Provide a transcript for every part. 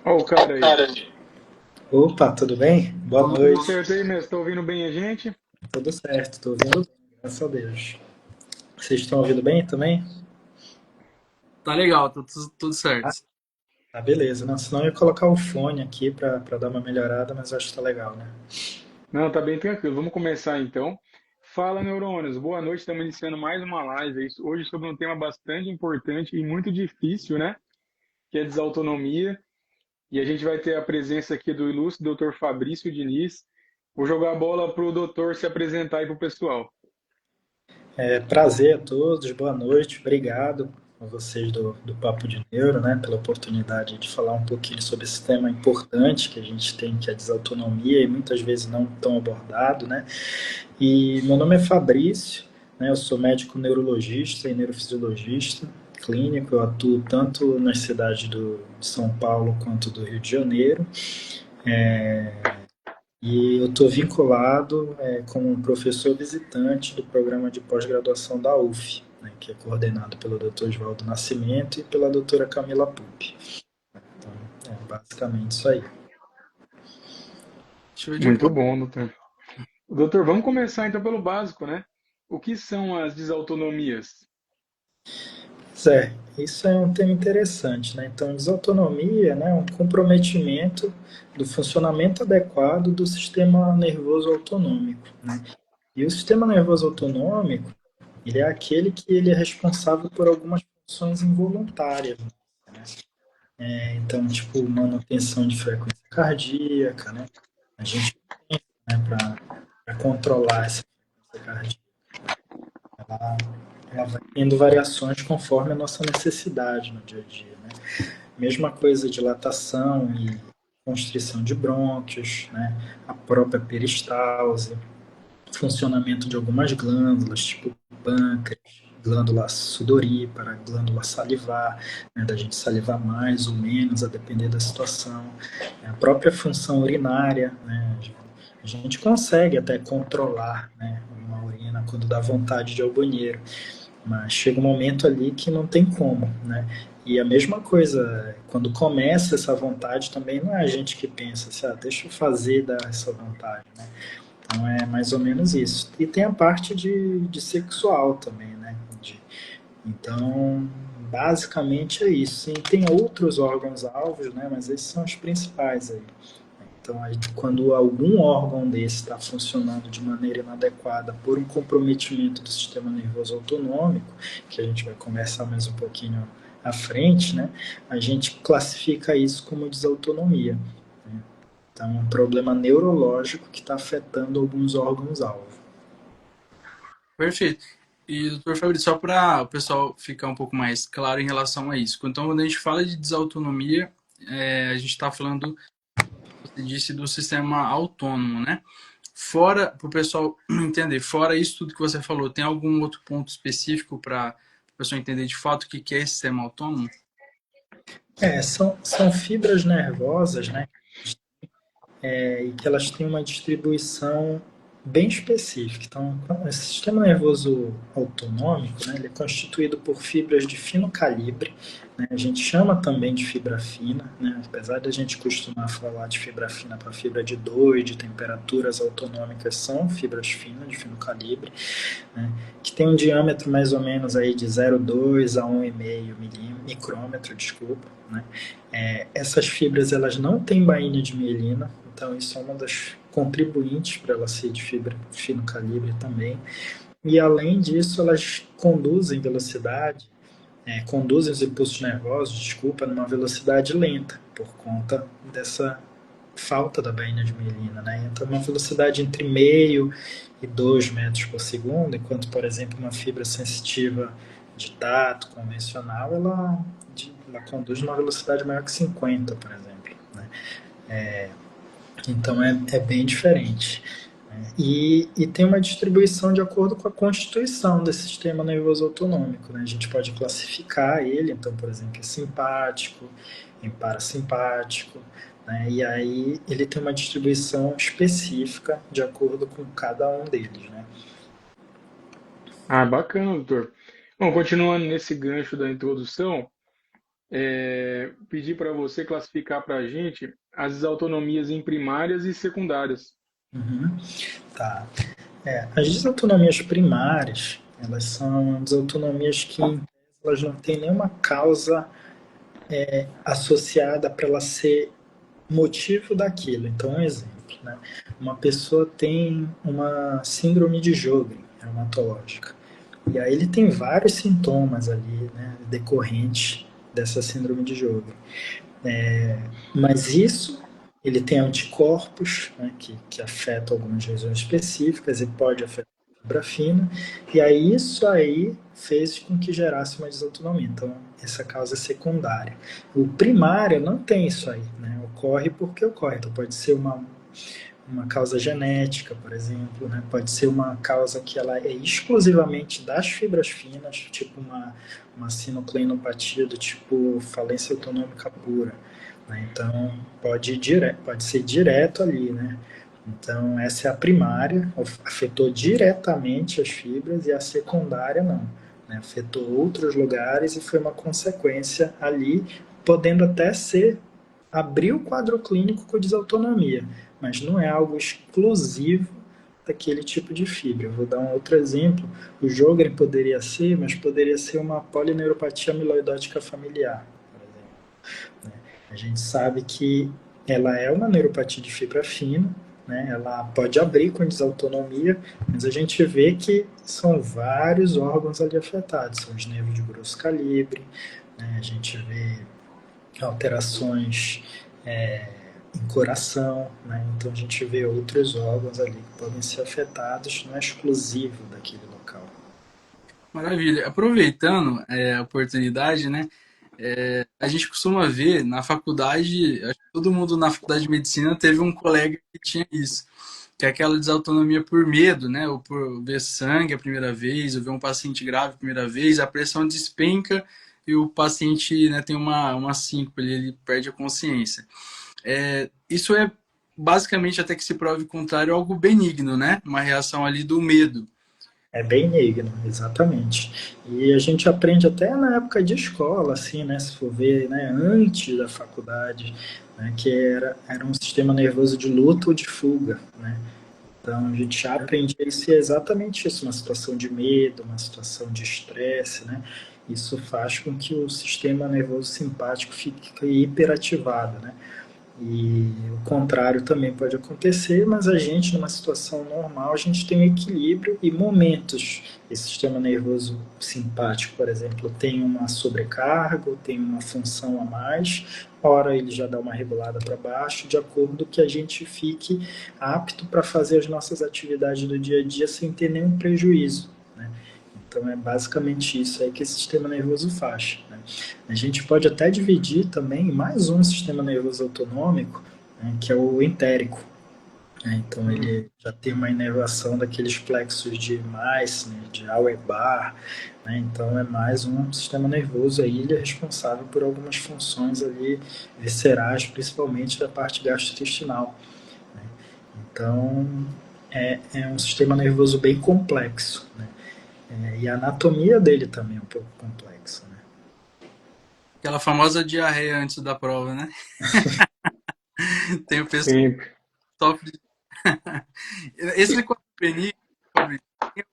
Ó o cara aí. Opa, tudo bem? Boa Tudo noite. certo aí, mestre? Tá ouvindo bem a gente? Tudo certo, estou ouvindo bem, graças a Deus. Vocês estão ouvindo bem também? Tá legal, tá tudo certo. Ah, beleza. Não, senão eu ia colocar o fone aqui para dar uma melhorada, mas acho que tá legal, né? Não, tá bem tranquilo. Vamos começar então. Fala, neurônios. Boa noite. Estamos iniciando mais uma live hoje sobre um tema bastante importante e muito difícil, né? Que é desautonomia. E a gente vai ter a presença aqui do ilustre Dr. Fabrício Diniz. Vou jogar a bola para o doutor se apresentar aí para o pessoal. Prazer a todos, boa noite, obrigado a vocês do Papo de Neuro, né, pela oportunidade de falar um pouquinho sobre esse tema importante que a gente tem, que é a desautonomia, e muitas vezes não tão abordado, né? E meu nome é Fabrício, né, eu sou médico neurologista e neurofisiologista clínico, eu atuo tanto nas cidades de São Paulo quanto do Rio de Janeiro, e eu estou vinculado como um professor visitante do programa de pós-graduação da UF, né, que é coordenado pelo Dr. Oswaldo Nascimento e pela doutora Camila Pupi. Então, é basicamente isso aí. Show de Muito bola. bom, doutor. Doutor, vamos começar então pelo básico, né? O que são as desautonomias? Pois é, isso é um tema interessante, né? Então, desautonomia, né, é um comprometimento do funcionamento adequado do sistema nervoso autonômico, né? E o sistema nervoso autonômico, ele é aquele que ele é responsável por algumas funções involuntárias, né? Então, tipo, manutenção de frequência cardíaca, né? A gente, né, para controlar essa frequência cardíaca, ela vai tendo variações conforme a nossa necessidade no dia a dia, né? Mesma coisa, dilatação e constrição de brônquios, né? A própria peristalse, funcionamento de algumas glândulas, tipo pâncreas, glândula sudorípara, glândula salivar, né, da gente salivar mais ou menos, a depender da situação. A própria função urinária, né, a gente consegue até controlar, né, uma urina quando dá vontade de ir ao banheiro, mas chega um momento ali que não tem como, né? E a mesma coisa, quando começa essa vontade, também não é a gente que pensa assim, ah, deixa eu fazer dar essa vontade, né? Então é mais ou menos isso. E tem a parte de sexual também, né? Então, basicamente é isso. E tem outros órgãos-alvos, né? Mas esses são os principais aí. Então, aí, quando algum órgão desse está funcionando de maneira inadequada por um comprometimento do sistema nervoso autonômico, que a gente vai conversar mais um pouquinho à frente, né? A gente classifica isso como desautonomia. Né? Então, é um problema neurológico que está afetando alguns órgãos-alvo. Perfeito. E, doutor Fabrício, só para o pessoal ficar um pouco mais claro em relação a isso. Então, quando a gente fala de desautonomia, a gente está falando, você disse, do sistema autônomo, né? Fora, para o pessoal entender, fora isso tudo que você falou, tem algum outro ponto específico para o pessoal entender de fato o que é esse sistema autônomo? São fibras nervosas, né? E que elas têm uma distribuição bem específica. Então, esse sistema nervoso autonômico, né, ele é constituído por fibras de fino calibre, né, a gente chama também de fibra fina, né, apesar de a gente costumar falar de fibra fina para fibra de 2, de temperaturas autonômicas, são fibras finas de fino calibre, né, que tem um diâmetro mais ou menos aí de 0,2 a 1,5 micrômetro, desculpa, né. Essas fibras elas não têm bainha de mielina, então isso é uma das contribuintes para ela ser de fibra de fino calibre também. E além disso, elas conduzem velocidade, conduzem os impulsos nervosos, desculpa, numa velocidade lenta, por conta dessa falta da bainha de mielina, né? Então, uma velocidade entre meio e 2 metros por segundo, enquanto, por exemplo, uma fibra sensitiva de tato convencional, ela conduz numa velocidade maior que 50, por exemplo, né? Então é bem diferente. E tem uma distribuição de acordo com a constituição desse sistema nervoso autonômico. Né? A gente pode classificar ele, então, por exemplo, em simpático, em parasimpático, né? E aí ele tem uma distribuição específica de acordo com cada um deles. Né? Ah, bacana, doutor. Bom, continuando nesse gancho da introdução, pedir para você classificar para a gente as desautonomias em primárias e secundárias. Uhum. Tá. As desautonomias primárias, elas são desautonomias que em tese, elas não têm nenhuma causa associada para ela ser motivo daquilo. Então, um exemplo, né? Uma pessoa tem uma síndrome de Sjögren reumatológica. E aí ele tem vários sintomas ali, né, decorrentes dessa síndrome de Sjögren. Mas isso, ele tem anticorpos, né, que afetam algumas regiões específicas e pode afetar a fibra fina, e aí isso aí fez com que gerasse uma desautonomia. Então, essa causa é secundária. O primário não tem isso aí, né? Ocorre porque ocorre. Então, pode ser uma causa genética, por exemplo, né? Pode ser uma causa que ela é exclusivamente das fibras finas, tipo uma sinucleinopatia do tipo falência autonômica pura, né? Então, pode ser direto ali, né? Então, essa é a primária, afetou diretamente as fibras, e a secundária não, né? Afetou outros lugares e foi uma consequência ali, podendo até ser abrir o quadro clínico com desautonomia, mas não é algo exclusivo daquele tipo de fibra. Eu vou dar um outro exemplo. O Sjögren poderia ser, mas poderia ser uma polineuropatia amiloidótica familiar, por exemplo, né? A gente sabe que ela é uma neuropatia de fibra fina, né? Ela pode abrir com desautonomia, mas a gente vê que são vários órgãos ali afetados. São os nervos de grosso calibre, né? A gente vê alterações em coração, né? Então a gente vê outros órgãos ali que podem ser afetados, não é exclusivo daquele local. Maravilha. Aproveitando a oportunidade, né? A gente costuma ver na faculdade, acho que todo mundo na faculdade de medicina teve um colega que tinha isso, que é aquela desautonomia por medo, né? Ou por ver sangue a primeira vez, ou ver um paciente grave a primeira vez, a pressão despenca e o paciente, né, tem uma síncope, ele perde a consciência. Isso é basicamente, até que se prove o contrário, algo benigno, né? Uma reação ali do medo. É benigno, exatamente. E a gente aprende até na época de escola, assim, né? Se for ver, né? Antes da faculdade, né? Que era um sistema nervoso de luta ou de fuga, né? Então a gente já aprende isso, e é exatamente isso, uma situação de medo, uma situação de estresse, né? Isso faz com que o sistema nervoso simpático fique hiperativado, né? E o contrário também pode acontecer, mas a gente, numa situação normal, a gente tem um equilíbrio e momentos. Esse sistema nervoso simpático, por exemplo, tem uma sobrecarga, tem uma função a mais, ora ele já dá uma regulada para baixo, de acordo com que a gente fique apto para fazer as nossas atividades do dia a dia sem ter nenhum prejuízo, né? Então é basicamente isso aí que esse sistema nervoso faz, né? A gente pode até dividir também em mais um sistema nervoso autonômico, né, que é o entérico, né? Então ele já tem uma inervação daqueles plexos de Meissner, de Auerbach, né? Então é mais um sistema nervoso aí, ele é responsável por algumas funções ali viscerais, principalmente da parte gastrointestinal, né? Então é um sistema nervoso bem complexo, né? E a anatomia dele também é um pouco complexa, né? Aquela famosa diarreia antes da prova, né? Tem o pessoal Sempre. que sofre. Esse quadro benigno, tem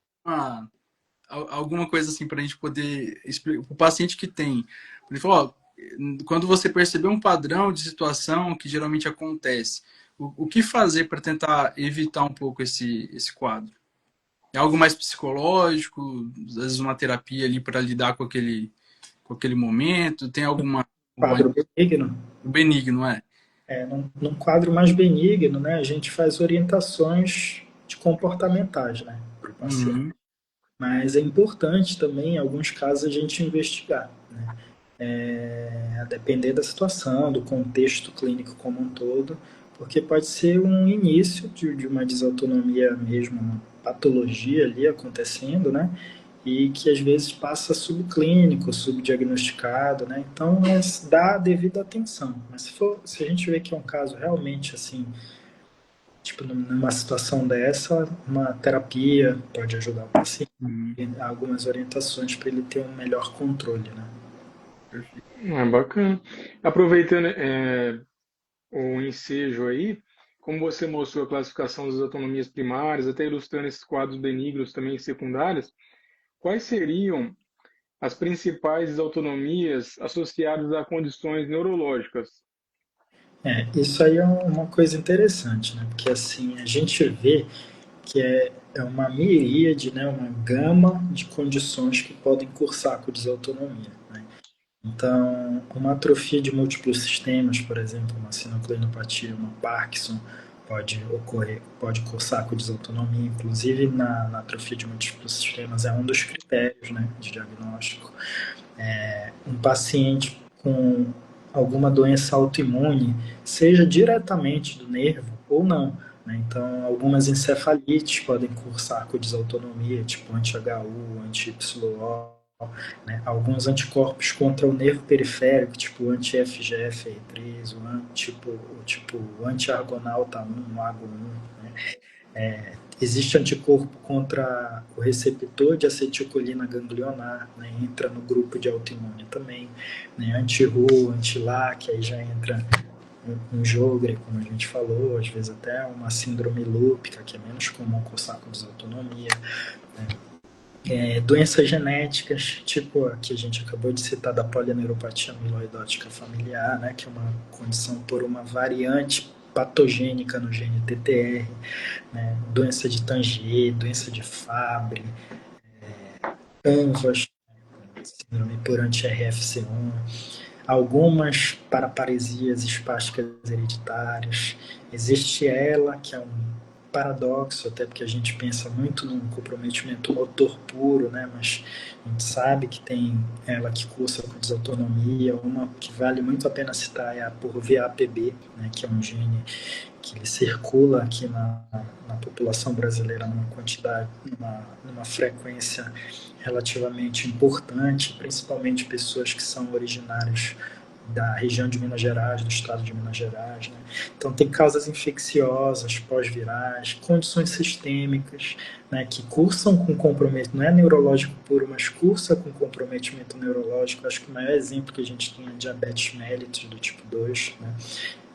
alguma coisa assim para a gente poder explicar o paciente que tem. Ele falou, ó, quando você perceber um padrão de situação que geralmente acontece, o que fazer para tentar evitar um pouco esse quadro? É algo mais psicológico, às vezes uma terapia ali para lidar com aquele momento? Tem alguma Quadro benigno. benigno, é? Num quadro mais benigno, né, a gente faz orientações de comportamentais, né, para o paciente. Uhum. Mas é importante também, em alguns casos, a gente investigar, né, a depender da situação, do contexto clínico como um todo, porque pode ser um início de uma desautonomia mesmo, uma patologia ali acontecendo, né, e que às vezes passa subclínico, subdiagnosticado, né? Então, dá a devida atenção. Mas se a gente vê que é um caso realmente assim, tipo numa situação dessa, uma terapia pode ajudar o paciente, Uhum. algumas orientações para ele ter um melhor controle, né? Perfeito. Bacana. Aproveitando o ensejo aí, como você mostrou a classificação das autonomias primárias, até ilustrando esses quadros benignos também secundários, quais seriam as principais autonomias associadas a condições neurológicas? Isso aí é uma coisa interessante, né? Porque assim, a gente vê que é uma miríade, né? Uma gama de condições que podem cursar com desautonomia, né? Então, uma atrofia de múltiplos sistemas, por exemplo, uma sinucleinopatia, uma Parkinson, pode cursar com desautonomia, inclusive na atrofia de múltiplos sistemas é um dos critérios, né, de diagnóstico. Um paciente com alguma doença autoimune, seja diretamente do nervo ou não, né? Então, algumas encefalites podem cursar com desautonomia, tipo anti-HU, anti-YO, né? Alguns anticorpos contra o nervo periférico, tipo anti-FGFR3, tipo anti-argonauta 1, AGO1, né? Existe anticorpo contra o receptor de acetilcolina ganglionar, né? Entra no grupo de autoimune também, né? Anti-RU, anti-LAC, aí já entra um Jogre, como a gente falou, às vezes até uma síndrome lúpica, que é menos comum cursar com desautonomia, né? Doenças genéticas, tipo a que a gente acabou de citar da polineuropatia amiloidótica familiar, né, que é uma condição por uma variante patogênica no gene TTR, né, doença de Tangier, doença de Fabry, ANVAS, síndrome por anti-RFC1, algumas paraparesias espásticas hereditárias. Existe ela, que é um paradoxo, até porque a gente pensa muito num comprometimento motor puro, né? Mas a gente sabe que tem ela que cursa com desautonomia. Uma que vale muito a pena citar é a por VAPB, né? Que é um gene que ele circula aqui na população brasileira numa quantidade, numa frequência relativamente importante, principalmente pessoas que são originárias da região de Minas Gerais, do estado de Minas Gerais, né? Então tem causas infecciosas, pós-virais, condições sistêmicas, né, que cursam com comprometimento, não é neurológico puro, mas cursa com comprometimento neurológico. Acho que o maior exemplo que a gente tem é diabetes mellitus do tipo 2, né?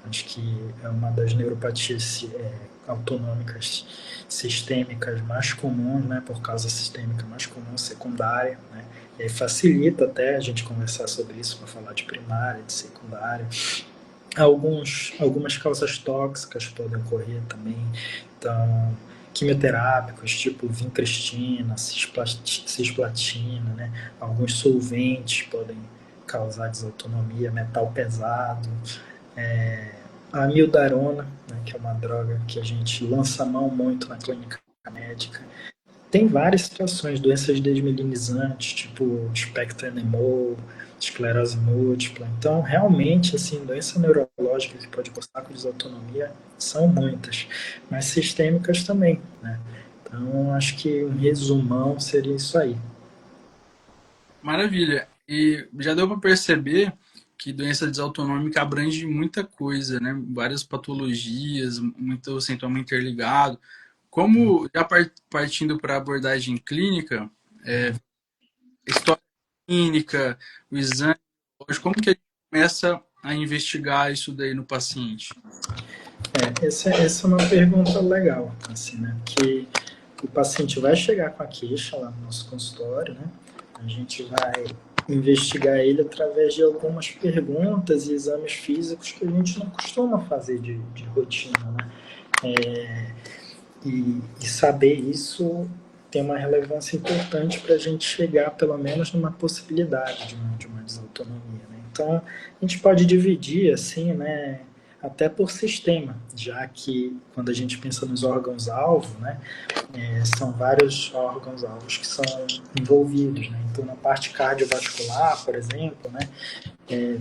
Acho que é uma das neuropatias autonômicas sistêmicas mais comuns, né, por causa sistêmica mais comum, secundária, né, e aí facilita até a gente conversar sobre isso para falar de primária, de secundária. Algumas causas tóxicas podem ocorrer também, então quimioterápicos, tipo vincristina, cisplatina, né, alguns solventes podem causar desautonomia, metal pesado, a amiodarona, né, que é uma droga que a gente lança a mão muito na clínica médica. Tem várias situações, doenças desmelinizantes, tipo espectro NMO, esclerose múltipla. Então, realmente, assim, doença neurológica que pode cursar com desautonomia são muitas, mas sistêmicas também, né? Então, acho que um resumão seria isso aí. Maravilha. E já deu para perceber que doença desautonômica abrange muita coisa, né? Várias patologias, muito sintoma interligado. Como, já partindo para a abordagem clínica, história clínica, o exame, como que a gente começa a investigar isso daí no paciente? Essa é uma pergunta legal, assim, né? Que o paciente vai chegar com a queixa lá no nosso consultório, né? A gente vai investigar ele através de algumas perguntas e exames físicos que a gente não costuma fazer de rotina, né? E saber isso tem uma relevância importante para a gente chegar, pelo menos, numa possibilidade de uma desautonomia, né? Então, a gente pode dividir, assim, né, até por sistema, já que quando a gente pensa nos órgãos-alvo, né, são vários órgãos-alvos que são envolvidos, né? Então, na parte cardiovascular, por exemplo, né,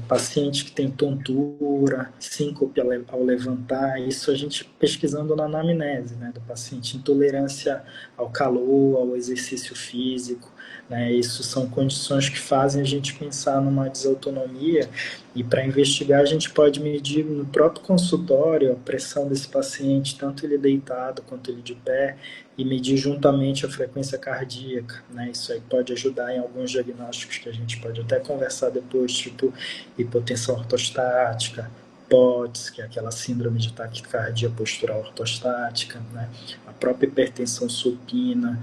paciente que tem tontura, síncope ao levantar, isso a gente pesquisando na anamnese, né, do paciente, intolerância ao calor, ao exercício físico, né, isso são condições que fazem a gente pensar numa desautonomia, e para investigar a gente pode medir no próprio consultório a pressão desse paciente, tanto ele deitado quanto ele de pé, e medir juntamente a frequência cardíaca, né? Isso aí pode ajudar em alguns diagnósticos que a gente pode até conversar depois, tipo hipotensão ortostática, POTS, que é aquela síndrome de taquicardia postural ortostática, né? A própria hipertensão supina.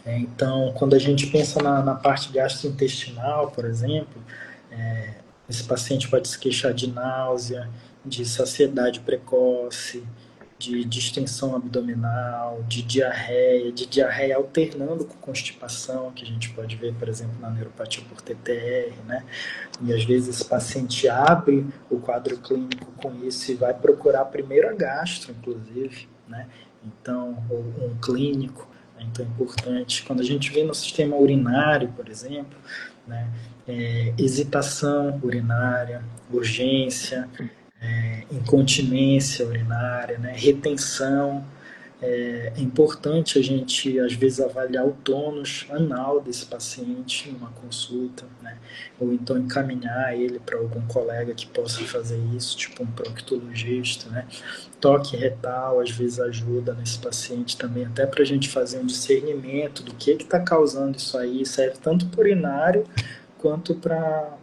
Então, quando a gente pensa na parte gastrointestinal, por exemplo, esse paciente pode se queixar de náusea, de saciedade precoce, de distensão abdominal, de diarreia alternando com constipação, que a gente pode ver, por exemplo, na neuropatia por TTR, né? E às vezes esse paciente abre o quadro clínico com isso e vai procurar primeiro a gastro, inclusive, né? Então, ou um clínico, né? Então é importante. Quando a gente vê no sistema urinário, por exemplo, né? Hesitação urinária, urgência, incontinência urinária, né? Retenção. É importante a gente, às vezes, avaliar o tônus anal desse paciente em uma consulta, né? Ou então encaminhar ele para algum colega que possa fazer isso, tipo um proctologista, né? Toque retal, às vezes, ajuda nesse paciente também, até para a gente fazer um discernimento do que está causando isso aí. Serve tanto para o urinário quanto para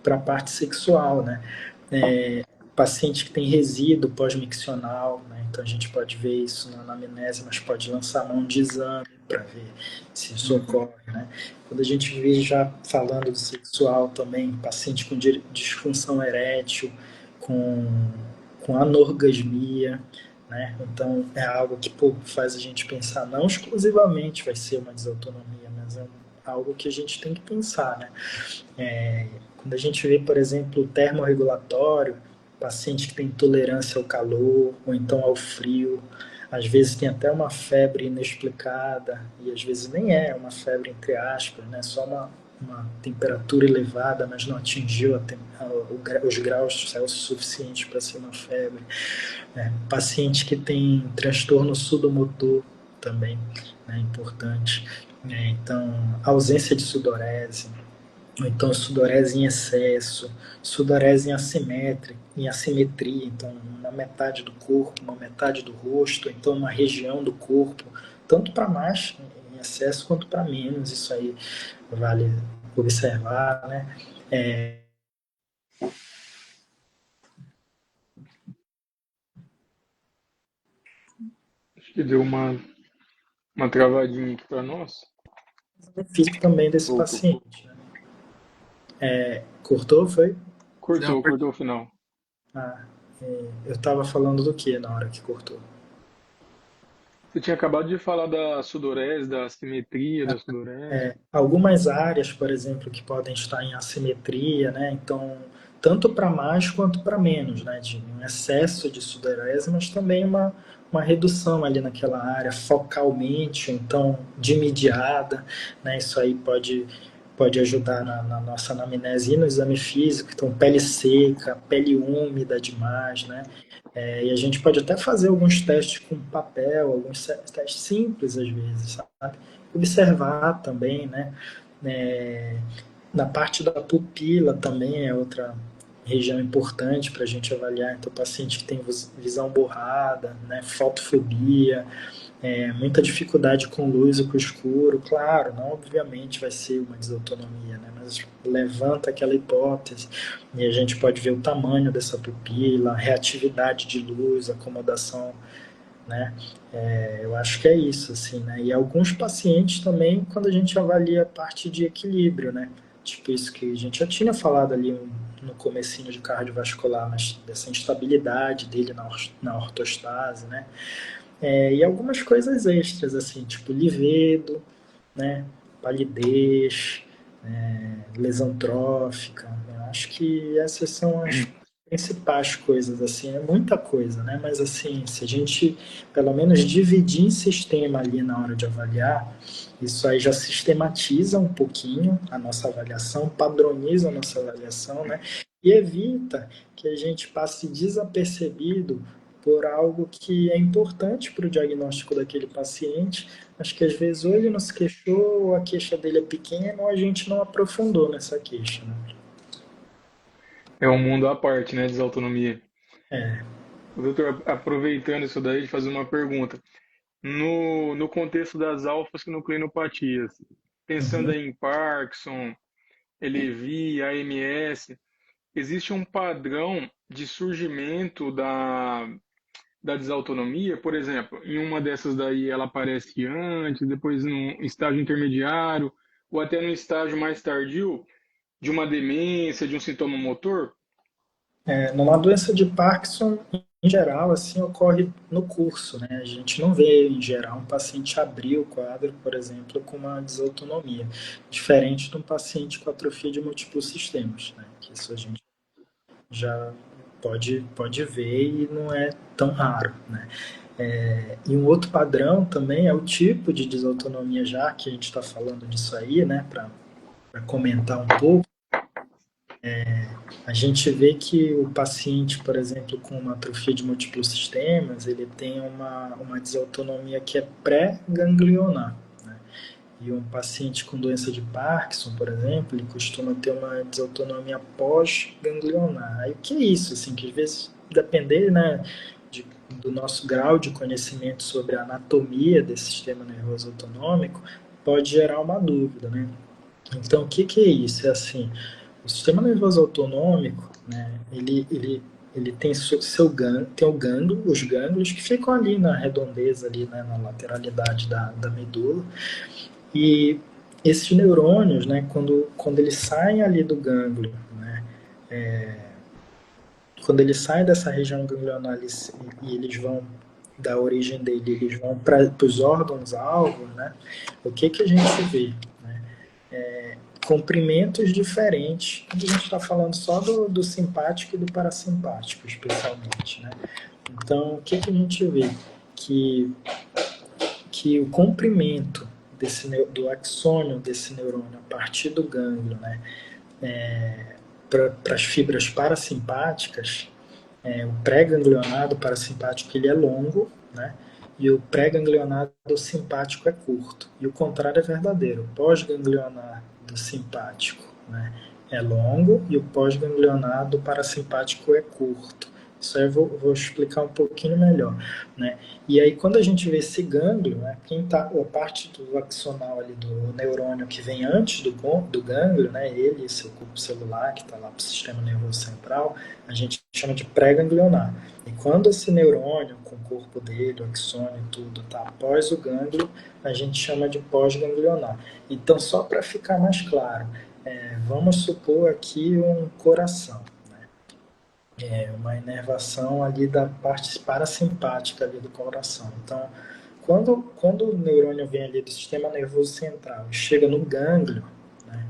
a parte sexual, né? Paciente que tem resíduo pós-miccional, né? Então a gente pode ver isso na anamnese, mas pode lançar mão de exame para ver se isso ocorre, né? Quando a gente vê já falando do sexual também, paciente com disfunção erétil, com anorgasmia, né? Então é algo que faz a gente pensar, não exclusivamente vai ser uma desautonomia, mas é algo que a gente tem que pensar, né? Quando a gente vê, por exemplo, o termorregulatório, paciente que tem intolerância ao calor ou então ao frio, às vezes tem até uma febre inexplicada, e às vezes nem é uma febre entre aspas, né? Só uma temperatura elevada, mas não atingiu os graus Celsius suficientes para ser uma febre. Paciente que tem transtorno sudomotor também, né? Importante. Então, ausência de sudorese, ou então sudorese em excesso, sudorese em assimetria, então uma metade do corpo, uma metade do rosto, então uma região do corpo, tanto para mais em excesso quanto para menos, isso aí vale observar, né? Acho que deu uma travadinha aqui para nós. Físico também desse Voltou. paciente. Né? Cortou, foi? Cortou o final. Eu estava falando do que na hora que cortou? Você tinha acabado de falar da sudorese, da assimetria da sudorese. Algumas áreas, por exemplo, que podem estar em assimetria, né? Então, tanto para mais quanto para menos, né? De um excesso de sudorese, mas também uma redução ali naquela área, focalmente, ou então dimediada, né? Isso aí pode ajudar na nossa anamnese e no exame físico. Então, pele seca, pele úmida demais, né? E a gente pode até fazer alguns testes com papel, alguns testes simples às vezes, sabe? Observar também, né? Na parte da pupila também é outra região importante para a gente avaliar. Então, paciente que tem visão borrada, né? Fotofobia, muita dificuldade com luz ou com escuro, claro, não obviamente vai ser uma desautonomia, né? Mas levanta aquela hipótese e a gente pode ver o tamanho dessa pupila, reatividade de luz, acomodação, né? Eu acho que é isso, assim, né? E alguns pacientes também, quando a gente avalia a parte de equilíbrio, né? Tipo isso que a gente já tinha falado ali no comecinho de cardiovascular, mas dessa instabilidade dele na ortostase, né? E algumas coisas extras, assim, tipo livedo, né? Palidez, lesão trófica. Eu acho que essas são as principais coisas, assim, é muita coisa, né? Mas assim, se a gente pelo menos dividir em sistema ali na hora de avaliar, isso aí já sistematiza um pouquinho a nossa avaliação, padroniza a nossa avaliação, né? E evita que a gente passe desapercebido por algo que é importante para o diagnóstico daquele paciente, mas que às vezes ou ele não se queixou, ou a queixa dele é pequena, ou a gente não aprofundou nessa queixa. Né? É um mundo à parte, né, desautonomia. É, Doutor, aproveitando isso daí, de fazer uma pergunta. no contexto das alfa-sinucleinopatias, pensando Uhum. aí em Parkinson, LEVI, AMS, existe um padrão de surgimento da desautonomia? Por exemplo, em uma dessas daí ela aparece antes, depois num estágio intermediário, ou até no estágio mais tardio de uma demência, de um sintoma motor? Numa doença de Parkinson, em geral, assim, ocorre no curso, né? A gente não vê, em geral, um paciente abrir o quadro, por exemplo, com uma desautonomia, diferente de um paciente com atrofia de múltiplos sistemas, né? Que isso a gente já pode ver e não é tão raro, né? E um outro padrão também é o tipo de desautonomia, já que a gente está falando disso aí, né? Para comentar um pouco, a gente vê que o paciente, por exemplo, com uma atrofia de múltiplos sistemas, ele tem uma desautonomia que é pré-ganglionar, né? E um paciente com doença de Parkinson, por exemplo, ele costuma ter uma desautonomia pós-ganglionar. Aí o que é isso? Assim, que às vezes, depender, né, do nosso grau de conhecimento sobre a anatomia desse sistema nervoso autonômico, pode gerar uma dúvida, né? Então, o que é isso? É assim, o sistema nervoso autonômico, né, ele tem tem o gânglio, os gânglios que ficam ali na redondeza, ali, né, na lateralidade da medula, e esses neurônios, né, quando eles saem ali do gânglio, né, quando eles saem dessa região ganglionar e eles vão da origem dele, eles vão para os órgãos-alvo, né, o que a gente vê? Comprimentos diferentes. A gente está falando só do simpático e do parasimpático, especialmente, né? Então, o que a gente vê? Que, que o comprimento do axônio desse neurônio a partir do gânglio, né, para as fibras parasimpáticas, o pré-ganglionado parasimpático ele é longo, né? E o pré-ganglionado simpático é curto. E o contrário é verdadeiro. O pós-ganglionado simpático, né, é longo e o pós-ganglionado parasimpático é curto. Isso aí eu vou explicar um pouquinho melhor, né? E aí quando a gente vê esse gânglio, né, a parte do axonal ali do neurônio que vem antes do gânglio, né, ele, seu corpo celular que está lá para o sistema nervoso central, a gente chama de pré-ganglionar. E quando esse neurônio, com o corpo dele, o axônio e tudo, está após o gânglio, a gente chama de pós-ganglionar. Então, só para ficar mais claro, vamos supor aqui um coração, uma inervação ali da parte parasimpática ali do coração. Então, quando o neurônio vem ali do sistema nervoso central e chega no gânglio, né,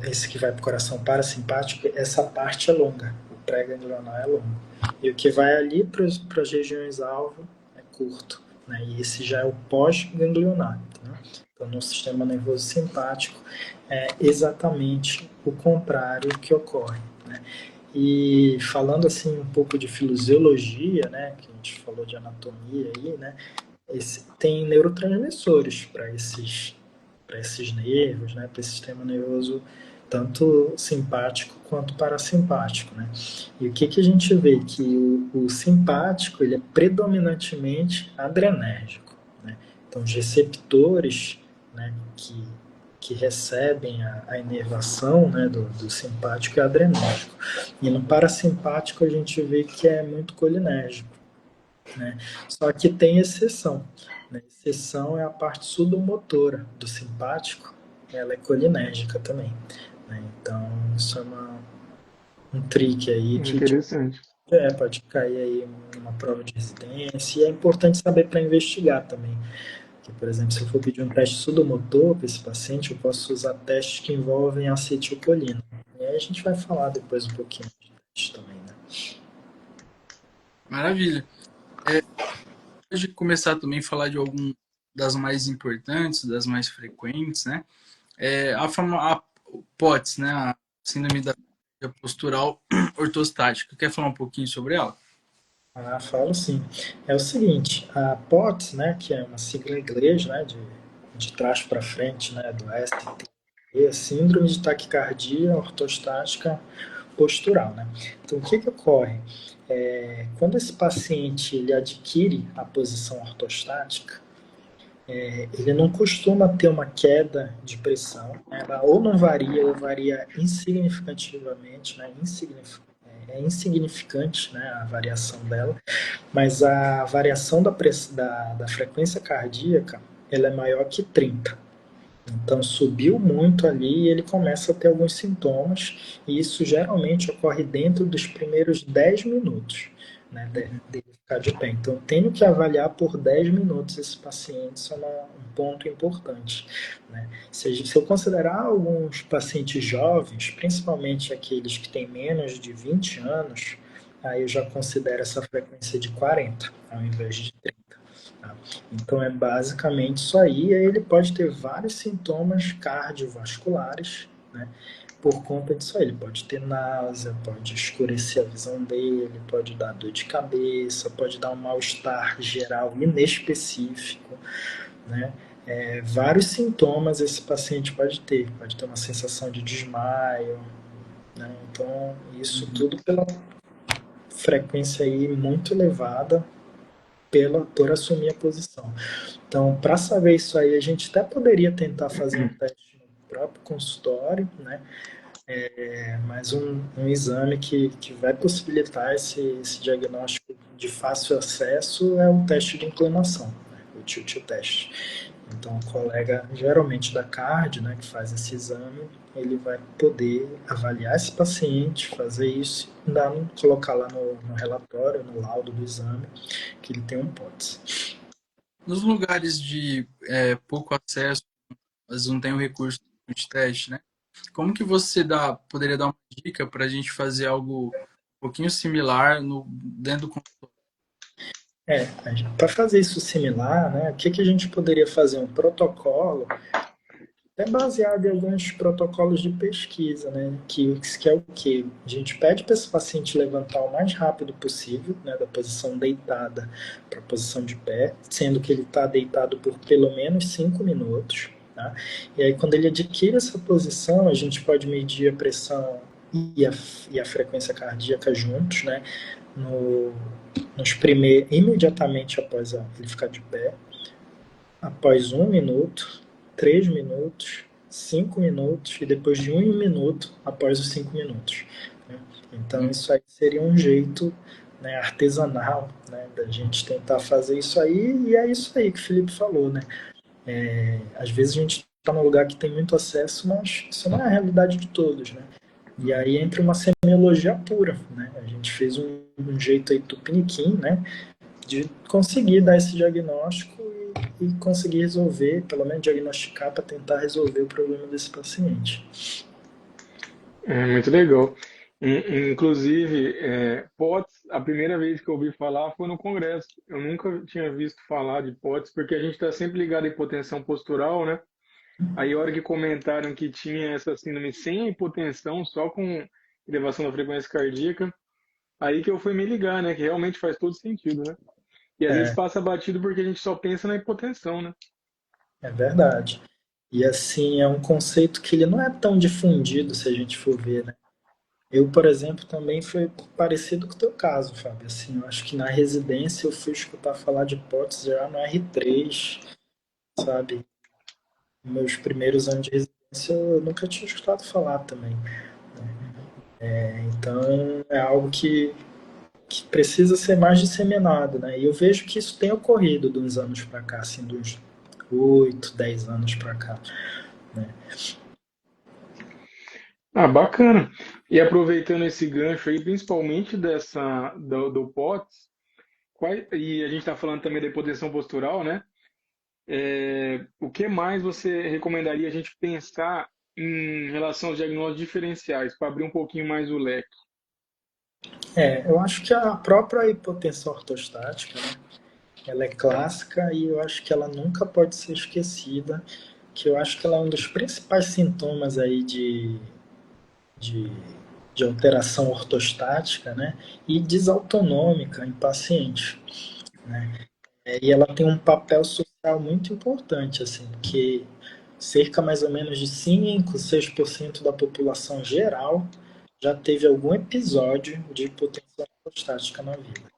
esse que vai para o coração parasimpático, essa parte é longa, o pré-ganglionar é longo. E o que vai ali para as regiões-alvo é curto, né? E esse já é o pós-ganglionar. Tá? Então, no sistema nervoso simpático, é exatamente o contrário que ocorre. Né? E falando assim um pouco de fisiologia, né, que a gente falou de anatomia aí, né, tem neurotransmissores para esses nervos, né, para esse sistema nervoso tanto simpático quanto parasimpático, né? E o que a gente vê? Que o simpático ele é predominantemente adrenérgico, né? Então, os receptores, né, que recebem a inervação, né, do simpático é adrenérgico. E no parasimpático a gente vê que é muito colinérgico, né? Só que tem exceção. Né? Exceção é a parte sudomotora do simpático, ela é colinérgica também. Né? Então, isso é um trick aí que Interessante. pode cair aí numa prova de residência. E é importante saber para investigar também. Que, por exemplo, se eu for pedir um teste sudomotor para esse paciente, eu posso usar testes que envolvem acetilcolina. E aí a gente vai falar depois um pouquinho de teste também, né? Maravilha. Antes de começar também a falar de algum das mais importantes, das mais frequentes, né? A POTS, né? A síndrome da postural ortostática. Quer falar um pouquinho sobre ela? Falo sim. É o seguinte, a POTS, né, que é uma sigla em inglês, né, de trás para frente, né, do ST, é Síndrome de Taquicardia Ortostática Postural, né. Então, o que ocorre? quando esse paciente ele adquire a posição ortostática, ele não costuma ter uma queda de pressão, né? Ela ou não varia ou varia insignificativamente, né? É insignificante, né, a variação dela, mas a variação da frequência cardíaca ela é maior que 30. Então subiu muito ali e ele começa a ter alguns sintomas, e isso geralmente ocorre dentro dos primeiros 10 minutos, né, dele ficar de pé. Então tenho que avaliar por 10 minutos esse paciente, isso é um ponto importante. Né? Se eu considerar alguns pacientes jovens, principalmente aqueles que têm menos de 20 anos, aí eu já considero essa frequência de 40 ao invés de 30. Tá? Então é basicamente isso aí. Aí ele pode ter vários sintomas cardiovasculares, né? Por conta disso aí. Ele pode ter náusea, pode escurecer a visão dele, pode dar dor de cabeça, pode dar um mal-estar geral inespecífico, né? Vários sintomas esse paciente pode ter uma sensação de desmaio, né? Então isso tudo pela frequência aí muito elevada por assumir a posição. Então, para saber isso aí, a gente até poderia tentar fazer um teste no próprio consultório, né? Mas um exame que vai possibilitar esse diagnóstico de fácil acesso é o teste de inclinação, né? O tilt test. Então, o colega, geralmente da cardio, né, que faz esse exame, ele vai poder avaliar esse paciente, fazer isso, colocar lá no relatório, no laudo do exame, que ele tem um POTS. Nos lugares de pouco acesso, às vezes não tem o recurso de teste, né? Como que você poderia dar uma dica para a gente fazer algo um pouquinho similar dentro do consultório? Para fazer isso similar, né, o que a gente poderia fazer? Um protocolo, até baseado em alguns protocolos de pesquisa, né, que é o quê? A gente pede para esse paciente levantar o mais rápido possível, né, da posição deitada para a posição de pé, sendo que ele está deitado por pelo menos 5 minutos. Tá? E aí, quando ele adquire essa posição, a gente pode medir a pressão e a frequência cardíaca juntos, né? Imediatamente após ele ficar de pé, após 1 minuto, 3 minutos, 5 minutos e depois de 1 minuto após os 5 minutos. Né? Então isso aí seria um jeito, né, artesanal, né, da gente tentar fazer isso aí, e é isso aí que o Felipe falou, né? Às vezes a gente está num lugar que tem muito acesso, mas isso não é a realidade de todos, né? E aí entra uma semiologia pura, né? A gente fez um jeito aí tupiniquim, né? De conseguir dar esse diagnóstico e conseguir resolver, pelo menos diagnosticar para tentar resolver o problema desse paciente. Muito legal. Inclusive, POTS, a primeira vez que eu ouvi falar foi no congresso. Eu nunca tinha visto falar de POTS, porque a gente está sempre ligado à hipotensão postural, né? Aí, a hora que comentaram que tinha essa síndrome sem a hipotensão, só com elevação da frequência cardíaca, aí que eu fui me ligar, né? Que realmente faz todo sentido, né? E às vezes passa batido porque a gente só pensa na hipotensão, né? É verdade. E assim, é um conceito que ele não é tão difundido se a gente for ver, né? Eu, por exemplo, também foi parecido com o teu caso, Fábio. Assim, eu acho que na residência eu fui escutar falar de hipótese já no R3, sabe? Meus primeiros anos de residência eu nunca tinha escutado falar também. Então é algo que precisa ser mais disseminado, né? E eu vejo que isso tem ocorrido de uns anos para cá, assim, dos 8, 10 anos para cá. Né? Bacana. E aproveitando esse gancho aí, principalmente do POTS, e a gente está falando também da hipotensão postural, né? O que mais você recomendaria a gente pensar em relação aos diagnósticos diferenciais, para abrir um pouquinho mais o leque? Eu acho que a própria hipotensão ortostática, né? Ela é clássica e eu acho que ela nunca pode ser esquecida, que eu acho que ela é um dos principais sintomas aí de, de alteração ortostática, né? E desautonômica em pacientes, né? E ela tem um papel social muito importante, assim, porque cerca mais ou menos de 5, 6% da população geral já teve algum episódio de hipotensão ortostática na vida.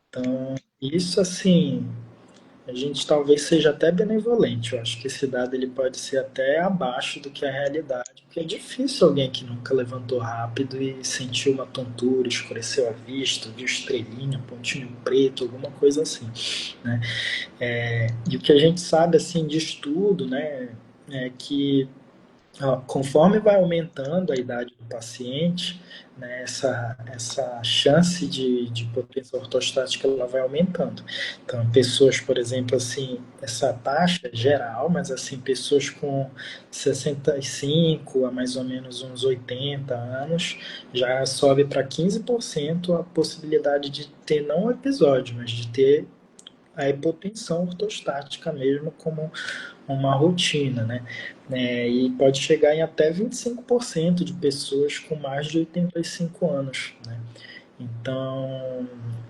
Então, isso assim, a gente talvez seja até benevolente. Eu acho que esse dado ele pode ser até abaixo do que é a realidade, porque é difícil alguém que nunca levantou rápido e sentiu uma tontura, escureceu a vista, viu estrelinha, pontinho preto, alguma coisa assim, né? E o que a gente sabe assim de estudo, né, é que conforme vai aumentando a idade do paciente, né, essa chance de potência ortostática ela vai aumentando. Então, pessoas, por exemplo, assim, essa taxa é geral, mas assim, pessoas com 65 a mais ou menos uns 80 anos, já sobe para 15% a possibilidade de ter não um episódio, mas de ter a hipotensão ortostática mesmo como uma rotina, né? E pode chegar em até 25% de pessoas com mais de 85 anos, né? Então,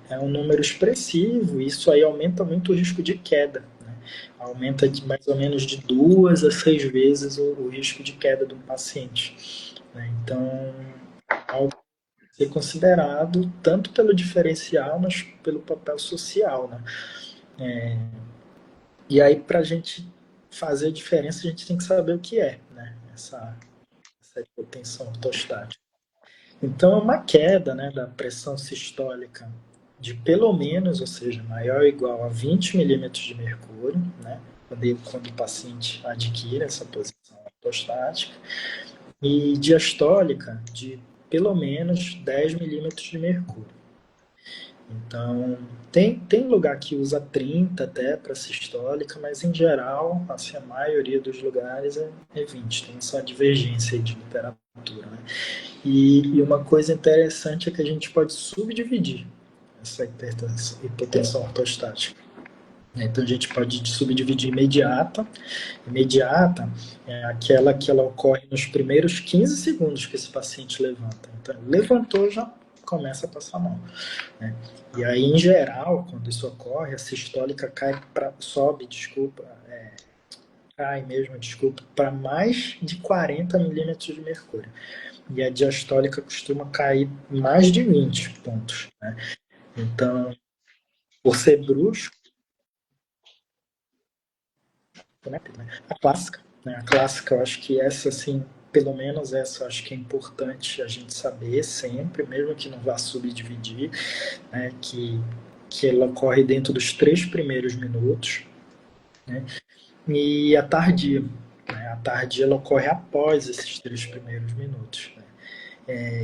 é um número expressivo e isso aí aumenta muito o risco de queda, né? Aumenta de mais ou menos de 2 a 6 vezes o risco de queda do paciente, né? Então, algo a ser considerado tanto pelo diferencial, mas pelo papel social, né? E aí, para a gente fazer a diferença, a gente tem que saber o que é, né? Essa hipotensão ortostática. Então, é uma queda, né, da pressão sistólica de pelo menos, ou seja, maior ou igual a 20 milímetros de mercúrio, né? Quando o paciente adquire essa posição ortostática, e diastólica de pelo menos 10 milímetros de mercúrio. Então, tem lugar que usa 30 até para sistólica, mas em geral, assim, a maioria dos lugares é 20, tem essa divergência de temperatura, né? E uma coisa interessante é que a gente pode subdividir essa hipotensão ortostática. Então, a gente pode subdividir imediata. Imediata é aquela que ela ocorre nos primeiros 15 segundos que esse paciente levanta. Então, levantou, já começa a passar mal, né? E aí, em geral, quando isso ocorre, a sistólica cai mesmo, desculpa, para mais de 40 milímetros de mercúrio. E a diastólica costuma cair mais de 20 pontos, né? Então, por ser brusco, né? A clássica, eu acho que essa, assim, pelo menos essa, eu acho que é importante a gente saber sempre, mesmo que não vá subdividir, né? Que ela ocorre dentro dos 3 primeiros minutos, né? E a tardia, né? A tardia ela ocorre após esses 3 primeiros minutos, né?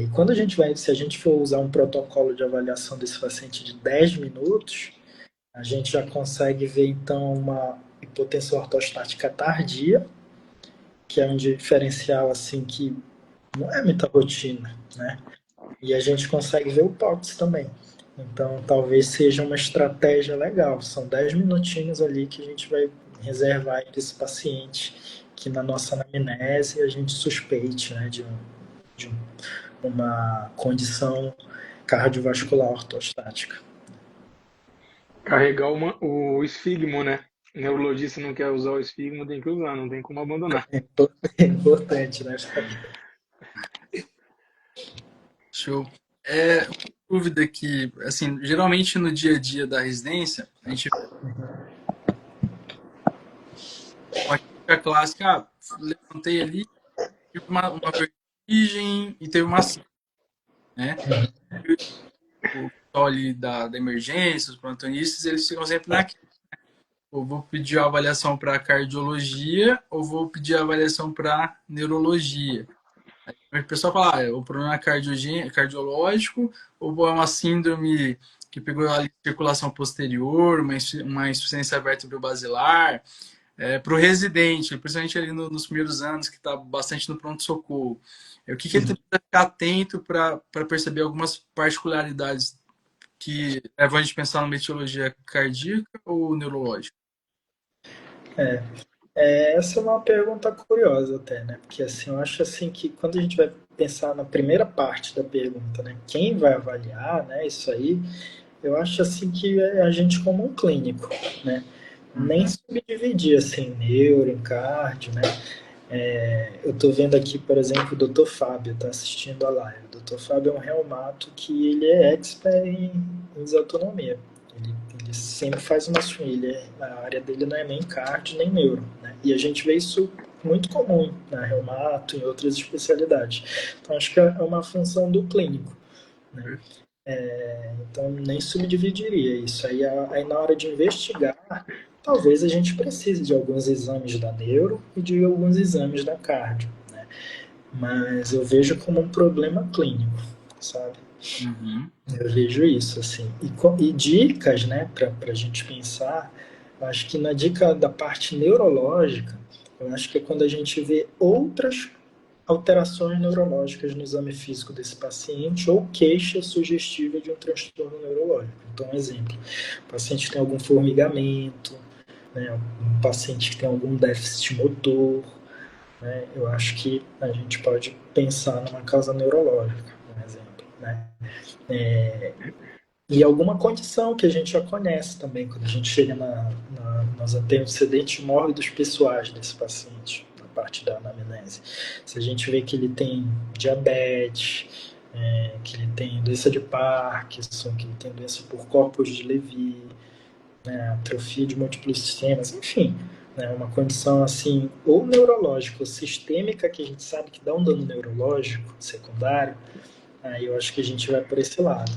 E quando se a gente for usar um protocolo de avaliação desse paciente de 10 minutos, a gente já consegue ver então uma hipotensão ortostática tardia, que é um diferencial assim que não é muita rotina, né? E a gente consegue ver o POTS também. Então, talvez seja uma estratégia legal. São 10 minutinhos ali que a gente vai reservar para esse paciente que na nossa anamnese a gente suspeite, né, de uma condição cardiovascular ortostática. Carregar o esfigmo, né? O neurologista não quer usar o esfigmo, tem que usar, não tem como abandonar. É importante, né? Show. Uma dúvida que, assim, geralmente no dia a dia da residência, a gente pode ficar clássica, levantei ali, tive uma vertigem e teve uma síndrome, né? O pessoal ali da emergência, os plantonistas, eles ficam sempre naquilo. Ou vou pedir a avaliação para cardiologia ou vou pedir a avaliação para neurologia. Aí o pessoal fala, o problema é cardiológico ou é uma síndrome que pegou a circulação posterior, uma insuficiência vertebro-basilar. Para o residente, principalmente ali nos primeiros anos, que está bastante no pronto-socorro, o que ele tem que ficar atento para perceber algumas particularidades que levam a gente a pensar numa etiologia cardíaca ou neurológica? Essa é uma pergunta curiosa até, né? Porque assim, eu acho assim que quando a gente vai pensar na primeira parte da pergunta, né? Quem vai avaliar, né? Isso aí, eu acho assim que é a gente como um clínico, né? Nem subdividir assim, neuro, cardio, né? Eu estou vendo aqui, por exemplo, o Dr. Fábio está assistindo a live. O Dr. Fábio é um reumato que ele é expert em desautonomia. Ele sempre faz uma swing. A área dele não é nem cardio, nem neuro. Né? E a gente vê isso muito comum na reumato e em outras especialidades. Então, acho que é uma função do clínico. Né? Então, nem subdividiria isso. Aí, na hora de investigar, talvez a gente precise de alguns exames da neuro e de alguns exames da cardio, né? Mas eu vejo como um problema clínico, sabe? Uhum. Eu vejo isso, assim. E dicas, né, para a gente pensar, eu acho que na dica da parte neurológica, eu acho que é quando a gente vê outras alterações neurológicas no exame físico desse paciente ou queixa sugestiva de um transtorno neurológico. Então, um exemplo, o paciente tem algum formigamento, né, um paciente que tem algum déficit motor, né, eu acho que a gente pode pensar numa causa neurológica, por exemplo, né? E alguma condição que a gente já conhece também, quando a gente chega nós antecedentes mórbidos pessoais desse paciente, na parte da anamnese. Se a gente vê que ele tem diabetes, que ele tem doença de Parkinson, que ele tem doença por corpos de Levy, né, atrofia de múltiplos sistemas, enfim, né, uma condição assim, ou neurológica ou sistêmica, que a gente sabe que dá um dano neurológico secundário, aí eu acho que a gente vai por esse lado.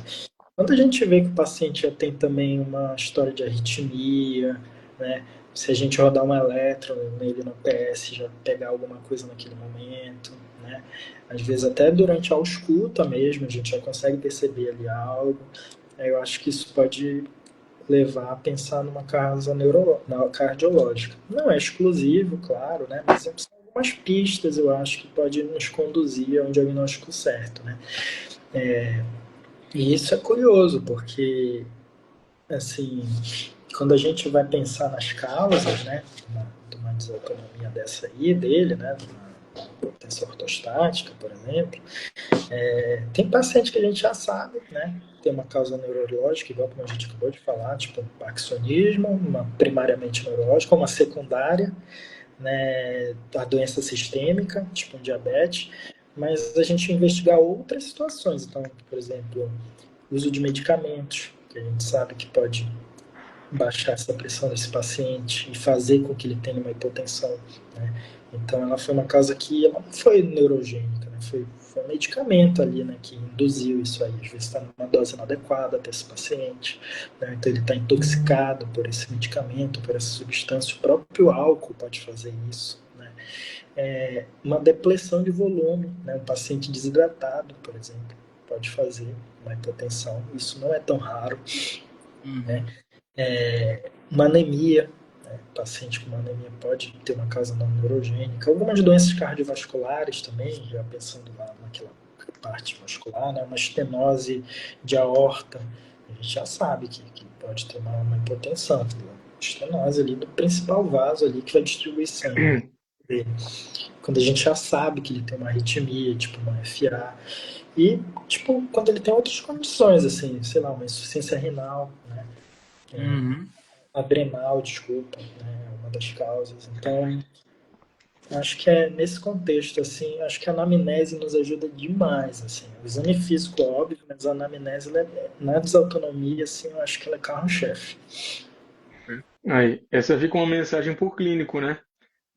Quando a gente vê que o paciente já tem também uma história de arritmia, né? Se a gente rodar um eletro nele no PS, já pegar alguma coisa naquele momento, né? Às vezes até durante a ausculta mesmo, a gente já consegue perceber ali algo. Eu acho que isso pode levar a pensar numa causa cardiológica. Não é exclusivo, claro, né? Mas são algumas pistas, eu acho, que pode nos conduzir a um diagnóstico certo, né? E isso é curioso, porque, assim, quando a gente vai pensar nas causas, né, de uma desautonomia dessa aí dele, né, de uma potência ortostática, por exemplo, tem paciente que a gente já sabe, né, tem uma causa neurológica, igual como a gente acabou de falar, tipo um parkinsonismo, uma primariamente neurológica, uma secundária, né, a doença sistêmica, tipo um diabetes, mas a gente investigar outras situações. Então, por exemplo, uso de medicamentos, que a gente sabe que pode baixar essa pressão desse paciente e fazer com que ele tenha uma hipotensão, né? Então, ela foi uma causa que ela não foi neurogênica, né? Foi um medicamento ali, né, que induziu isso aí. Às vezes está numa dose inadequada para esse paciente, né? Então ele está intoxicado por esse medicamento, por essa substância. O próprio álcool pode fazer isso, né? Uma depressão de volume, né? Um paciente desidratado, por exemplo, pode fazer uma hipotensão. Isso não é tão raro, né? Uma anemia, né? O paciente com uma anemia pode ter uma causa não neurogênica. Algumas doenças cardiovasculares também, já pensando naquela parte vascular, né? Uma estenose de aorta, a gente já sabe que pode ter uma hipotensão, estenose ali do principal vaso ali que vai distribuir sangue dele. Quando a gente já sabe que ele tem uma arritmia, tipo uma FA, e tipo quando ele tem outras condições, assim, sei lá, uma insuficiência renal, né? Adrenal, desculpa, né? Uma das causas. Então, acho que é nesse contexto, assim, acho que a anamnese nos ajuda demais, assim. O exame físico, óbvio, mas a anamnese, na desautonomia, assim, eu acho que ela é carro-chefe. Aí, essa fica uma mensagem por clínico, né?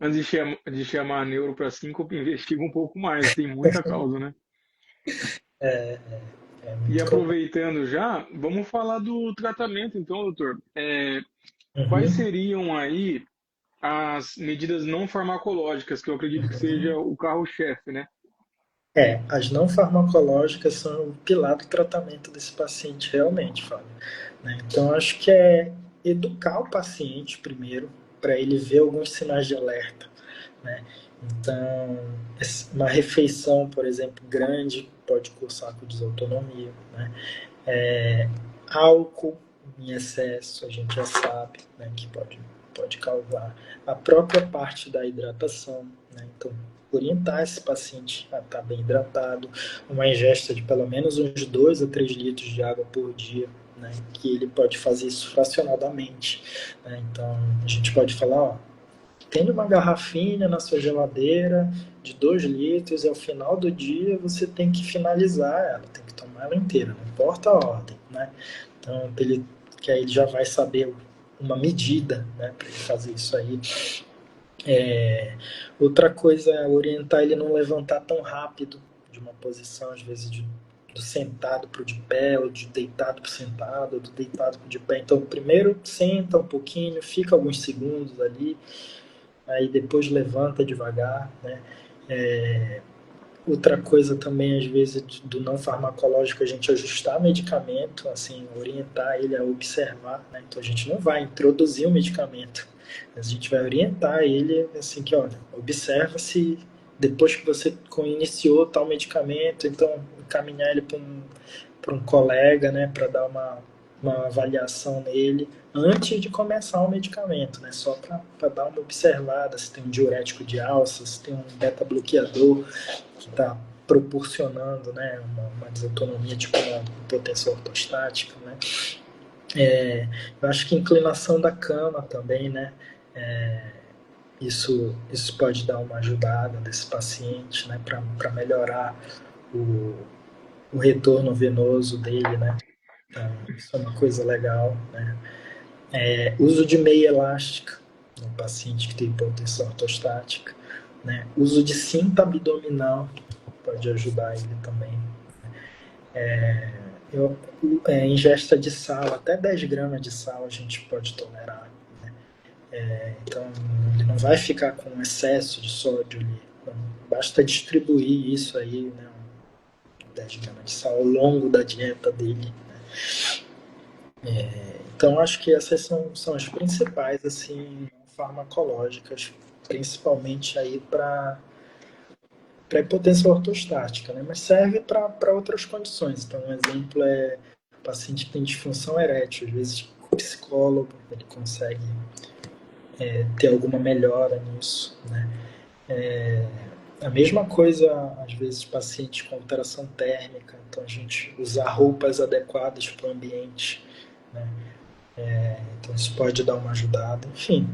Antes de chamar a neuro para síncope, investiga um pouco mais, tem muita causa, né? É E muito comum. aproveitando já, vamos falar do tratamento, então, doutor. Quais Uhum. seriam aí as medidas não farmacológicas, que eu acredito que seja o carro-chefe, né? As não farmacológicas são o pilar do tratamento desse paciente realmente, Fábio, né? Então, acho que é educar o paciente primeiro, para ele ver alguns sinais de alerta, né? Então, uma refeição, por exemplo, grande pode cursar com desautonomia, né? Álcool em excesso, a gente já sabe, né, que pode causar. A própria parte da hidratação, né? Então, orientar esse paciente a estar bem hidratado, uma ingesta de pelo menos uns 2 a 3 litros de água por dia, né? Que ele pode fazer isso fracionadamente, né? Então, a gente pode falar, ó, tendo uma garrafinha na sua geladeira de 2 litros e ao final do dia você tem que finalizar ela, tem que tomar ela inteira, não importa a ordem, né? Então, que aí ele já vai saber uma medida, né, para ele fazer isso aí. Outra coisa é orientar ele a não levantar tão rápido de uma posição, às vezes do sentado para o de pé, ou de deitado para o sentado, ou do deitado para o de pé. Então, primeiro senta um pouquinho, fica alguns segundos ali, aí depois levanta devagar, né? Outra coisa também, às vezes, do não farmacológico, a gente ajustar medicamento, assim, orientar ele a observar, né? Então, a gente não vai introduzir o medicamento, mas a gente vai orientar ele, assim, que, olha, observa se depois que você iniciou tal medicamento, então, encaminhar ele para um colega, né, para dar uma avaliação nele antes de começar o medicamento, né? Só para dar uma observada se tem um diurético de alça, se tem um beta-bloqueador que está proporcionando, né, uma desautonomia, tipo uma potência ortostática, né? Eu acho que inclinação da cama também, né? Isso pode dar uma ajudada desse paciente, né, para melhorar o retorno venoso dele, né? Então, isso é uma coisa legal, né? Uso de meia elástica no paciente que tem hipotensão ortostática, né? Uso de cinta abdominal pode ajudar ele também. Ingesta de sal, até 10 gramas de sal a gente pode tolerar. Então, ele não vai ficar com excesso de sódio ali. Então, basta distribuir isso aí, né, 10 gramas de sal ao longo da dieta dele. Então, acho que essas são as principais, assim, farmacológicas, principalmente aí para hipotensão ortostática, né? Mas serve para outras condições. Então, um exemplo é o paciente que tem disfunção erétil. Às vezes, o psicólogo ele consegue ter alguma melhora nisso, né? A mesma coisa, às vezes, pacientes com alteração térmica. Então, a gente usar roupas adequadas para o ambiente, né? Então, isso pode dar uma ajudada. Enfim,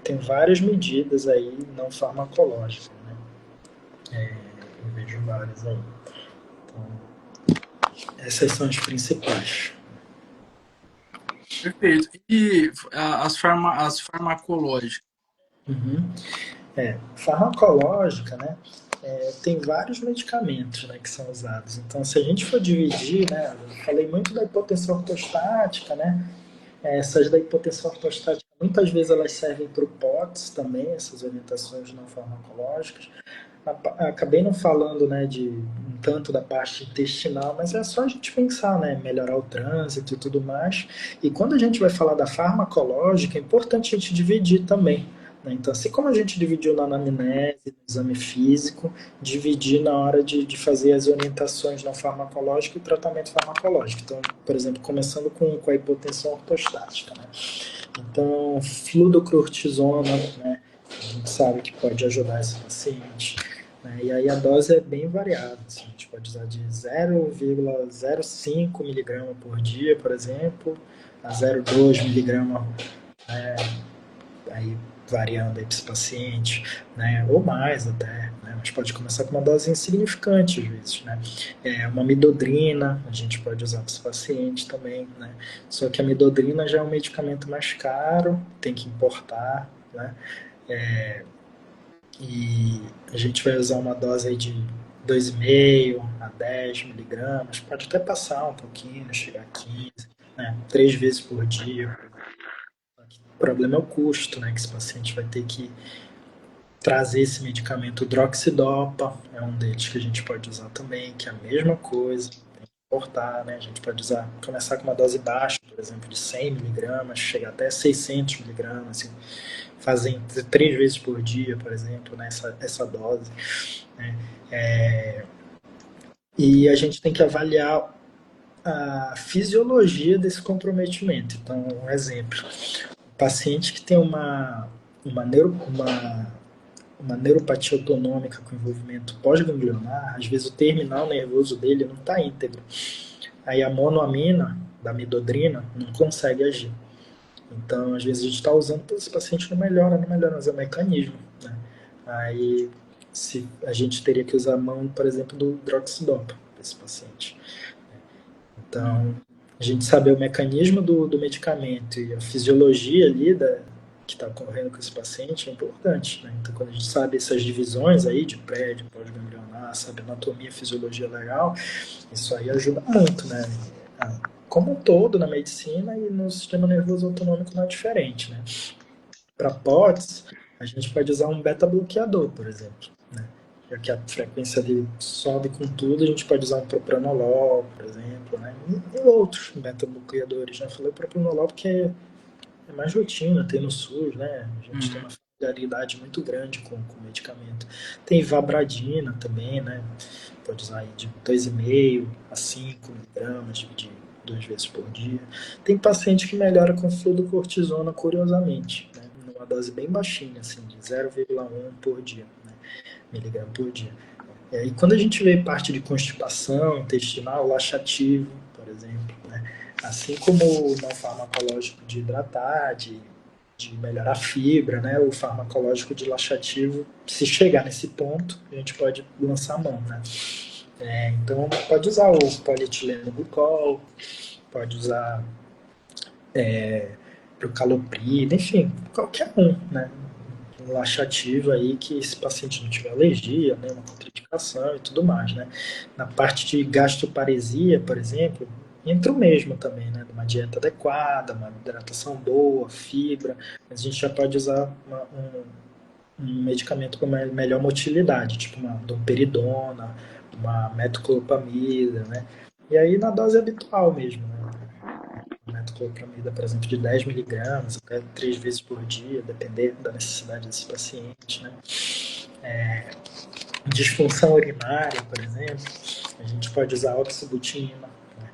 tem várias medidas aí não farmacológicas, né? Eu vejo várias aí. Então, essas são as principais. Perfeito. E as farmacológicas? Farmacológica, né? Tem vários medicamentos, né, que são usados. Então, se a gente for dividir, né, eu falei muito da hipotensão ortostática, né? Essas da hipotensão ortostática, muitas vezes elas servem para o POTS também, essas orientações não farmacológicas. Acabei não falando, né, de um tanto da parte intestinal, mas é só a gente pensar, né, melhorar o trânsito e tudo mais. E quando a gente vai falar da farmacológica, é importante a gente dividir também, né? Então, assim como a gente dividiu na anamnese, no exame físico, dividir na hora de fazer as orientações não farmacológicas e o tratamento farmacológico. Então, por exemplo, começando com a hipotensão ortostática, né? Então, fluodocortisona, né, a gente sabe que pode ajudar esse paciente, né? E aí a dose é bem variada, assim, a gente pode usar de 0,05 miligrama por dia, por exemplo, a 0,2 miligrama, aí variando aí para esse paciente, né? Ou mais até, né? A gente pode começar com uma dose insignificante às vezes, né? Uma midodrina a gente pode usar para esse paciente também, né? Só que a midodrina já é um medicamento mais caro, tem que importar, né? E a gente vai usar uma dose aí de 2,5 a 10 miligramas, pode até passar um pouquinho, chegar a 15, né? 3 vezes por dia. O problema é o custo, né? Que esse paciente vai ter que trazer esse medicamento. O droxidopa é um deles que a gente pode usar também, que é a mesma coisa, tem que importar, né? A gente pode começar com uma dose baixa, por exemplo, de 100 miligramas, chegar até 600 miligramas, assim, fazem 3 vezes por dia, por exemplo, né, essa dose, né? E a gente tem que avaliar a fisiologia desse comprometimento. Então, um exemplo, o paciente que tem uma neuropatia autonômica com envolvimento pós-ganglionar, às vezes o terminal nervoso dele não está íntegro. Aí a monoamina da midodrina não consegue agir. Então, às vezes a gente está usando, esse paciente não melhora, mas é o mecanismo, né? Aí, se a gente teria que usar a mão, por exemplo, do droxidopa para esse paciente. Então, a gente saber o mecanismo do medicamento e a fisiologia ali que está ocorrendo com esse paciente é importante, né? Então, quando a gente sabe essas divisões aí de pré, de pós-ganglionar, sabe anatomia, fisiologia legal, isso aí ajuda muito, né? Como um todo na medicina e no sistema nervoso autonômico não é diferente, né? Para POTS, a gente pode usar um beta-bloqueador, por exemplo, né? Já que a frequência dele sobe com tudo, a gente pode usar um propranolol, por exemplo, né? E outros beta-bloqueadores, né? Falei propranolol porque é mais rotina, tem no SUS, né? A gente tem uma familiaridade muito grande com o medicamento. Tem vabradina também, né? Pode usar aí de 2,5 a 5 miligramas, dividir 2 vezes por dia. Tem paciente que melhora com fluodocortisona, curiosamente, né? Numa dose bem baixinha, assim, de 0,1 por dia, né? Miligrama por dia. E quando a gente vê parte de constipação intestinal, laxativo, por exemplo, né? Assim como o não farmacológico de hidratar, de melhorar a fibra, né? O farmacológico de laxativo, se chegar nesse ponto, a gente pode lançar a mão, né? Então, pode usar o polietileno glicol, pode usar procaloprida, enfim, qualquer um, né? Um laxativo aí que esse paciente não tiver alergia, né? Uma contraindicação e tudo mais, né? Na parte de gastroparesia, por exemplo, entra o mesmo também, né? Uma dieta adequada, uma hidratação boa, fibra, mas a gente já pode usar um medicamento com melhor motilidade, tipo uma domperidona, uma metoclopramida, né? E aí na dose habitual mesmo, né? Metoclopramida, por exemplo, de 10 miligramas, até 3 vezes por dia, dependendo da necessidade desse paciente, né? Disfunção urinária, por exemplo, a gente pode usar oxabutina, né?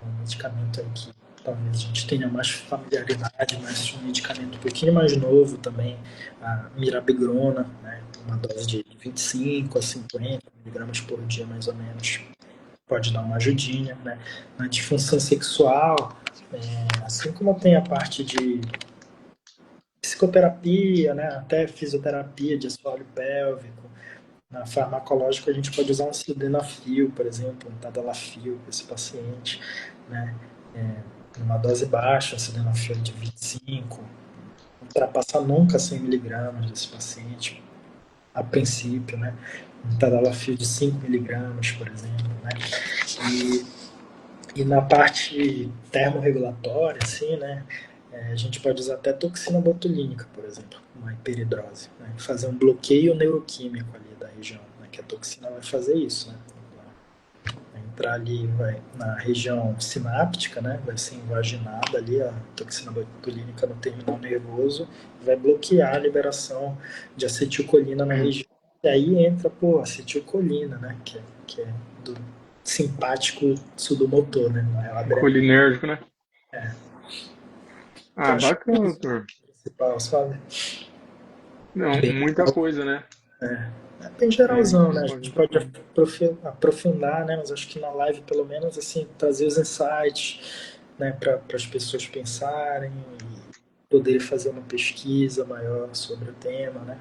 Um medicamento aí que talvez a gente tenha mais familiaridade, mas um medicamento um pouquinho mais novo também, a mirabigrona, né? Uma dose de 25 a 50 miligramas por dia, mais ou menos, pode dar uma ajudinha, né? Na disfunção sexual, assim como tem a parte de psicoterapia, né? Até fisioterapia de assoalho pélvico, na farmacológica a gente pode usar um sildenafil, por exemplo, um tadalafil para esse paciente, né? Numa dose baixa, um sildenafil de 25, não ultrapassar nunca 100 miligramas desse paciente, a princípio, né? Um tadalafil de 5 miligramas, por exemplo, né? E na parte termorregulatória, assim, né? A gente pode usar até toxina botulínica, por exemplo, uma hiperidrose, né? Fazer um bloqueio neuroquímico ali da região, né? Que a toxina vai fazer isso, né? Vai entrar ali, vai na região sináptica, né? Vai ser invaginada ali a toxina botulínica no terminal nervoso, vai bloquear a liberação de acetilcolina na região. E aí entra, acetilcolina, né? Que é do simpático sudomotor, né? Não é o Colinérgico, né? Então, acho que é Bacana, isso doutor. principal, sabe? Não, Bem, muita coisa, né? bem geralzão, Isso né? A pode gente muita pode coisa. aprofundar, né? Mas acho que na live, pelo menos, assim, trazer os insights, né? Para as pessoas pensarem e poderem fazer uma pesquisa maior sobre o tema, né?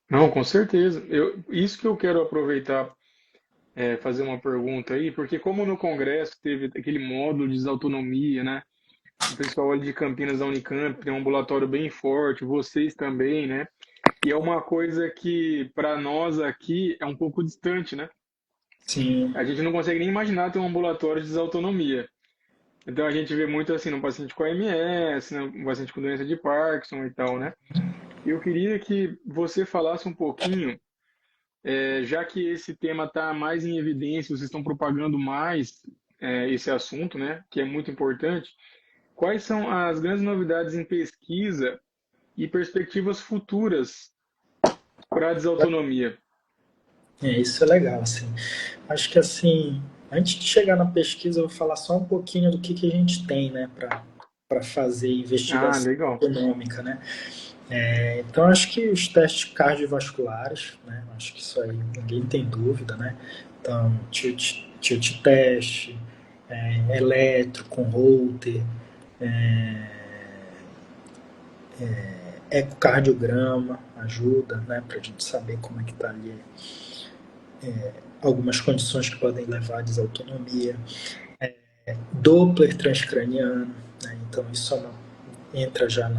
Não, com certeza. Isso que eu quero aproveitar, fazer uma pergunta aí, porque como no Congresso teve aquele módulo de desautonomia, né? O pessoal ali de Campinas da Unicamp tem um ambulatório bem forte, vocês também, né? E é uma coisa que para nós aqui é um pouco distante, né? Sim, A gente não consegue nem imaginar ter um ambulatório de desautonomia. Então a gente vê muito assim no paciente com AMS, no paciente com doença de Parkinson e tal, né? Eu queria que você falasse um pouquinho, já que esse tema está mais em evidência, vocês estão propagando mais esse assunto, né? Que é muito importante. Quais são as grandes novidades em pesquisa e perspectivas futuras para a desautonomia? isso é legal, assim. Acho que, assim, antes de chegar na pesquisa, eu vou falar só um pouquinho do que a gente tem, né? Para fazer Ah, investigação legal. econômica, né? Então, acho que os testes cardiovasculares, né? Acho que isso aí ninguém tem dúvida, né? Então, tilt test, eletro com Holter, Ecocardiograma ajuda, né, para a gente saber como é que está ali algumas condições que podem levar à desautonomia. Doppler transcraniano, né, então isso entra já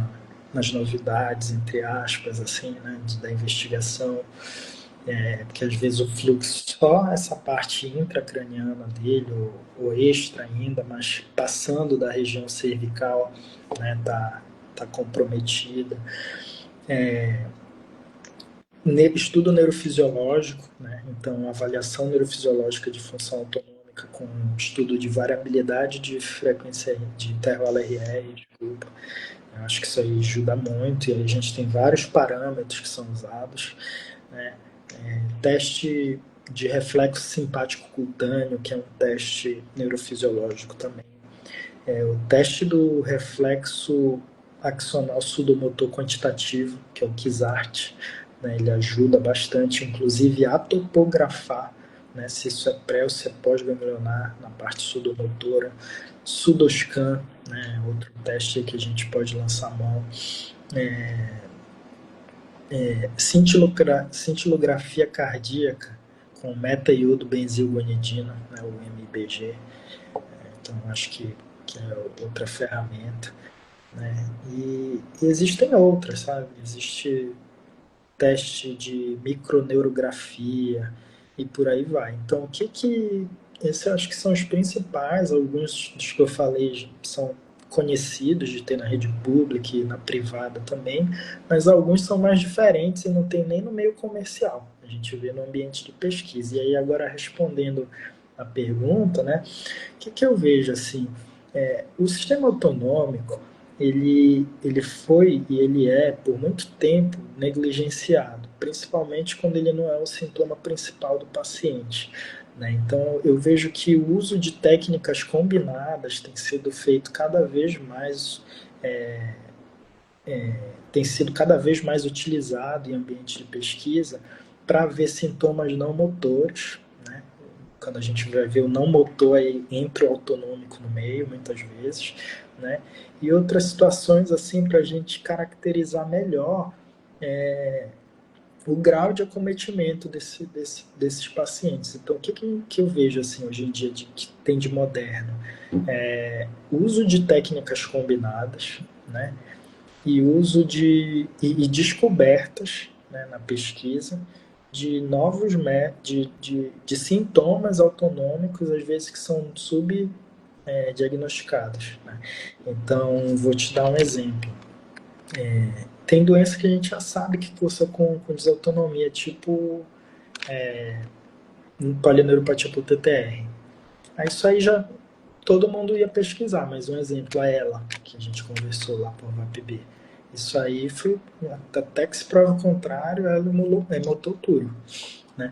nas novidades, entre aspas, assim, né, da investigação, porque às vezes o fluxo, só essa parte intracraniana dele, ou extra ainda, mas passando da região cervical, né, tá comprometida. Estudo neurofisiológico, né, então avaliação neurofisiológica de função autonômica com estudo de variabilidade de frequência de intervalo RR, desculpa. Eu acho que isso aí ajuda muito, e aí a gente tem vários parâmetros que são usados, né? Teste de reflexo simpático cutâneo, que é um teste neurofisiológico também. O teste do reflexo axonal sudomotor quantitativo, que é o KISART, né? Ele ajuda bastante, inclusive, a topografar, né, se isso é pré ou se é pós-ganglionar na parte sudomotora. Sudoscan, né, outro teste que a gente pode lançar a mão. Cintilografia cardíaca com meta-iodo-benzilguanidina, né, o MBG. Então, acho que é outra ferramenta. Né? E existem outras, sabe? Existe teste de microneurografia e por aí vai. Então, esses eu acho que são os principais, alguns dos que eu falei são conhecidos de ter na rede pública e na privada também, mas alguns são mais diferentes e não tem nem no meio comercial. A gente vê no ambiente de pesquisa. E aí agora respondendo a pergunta, né? O que eu vejo assim? O sistema autonômico ele foi e ele é por muito tempo negligenciado, principalmente quando ele não é o sintoma principal do paciente. Né? Então eu vejo que o uso de técnicas combinadas tem sido feito cada vez mais tem sido cada vez mais utilizado em ambiente de pesquisa para ver sintomas não motores, né? Quando a gente vai ver o não motor, aí entra o autonômico no meio, muitas vezes, né? E outras situações, assim, para a gente caracterizar melhor o grau de acometimento desses pacientes. Então, o que eu vejo, assim, hoje em dia, que tem de moderno? Uso de técnicas combinadas, né? E uso e descobertas, né, na pesquisa de novos de sintomas autonômicos, às vezes que são subdiagnosticados. Né? Então, vou te dar um exemplo. Tem doença que a gente já sabe que cursa com desautonomia, tipo polineuropatia por TTR. Aí isso aí já todo mundo ia pesquisar, mas um exemplo, a ela, que a gente conversou lá por VAPB. Isso aí foi, até que se prova o contrário, ela emulou tudo, né?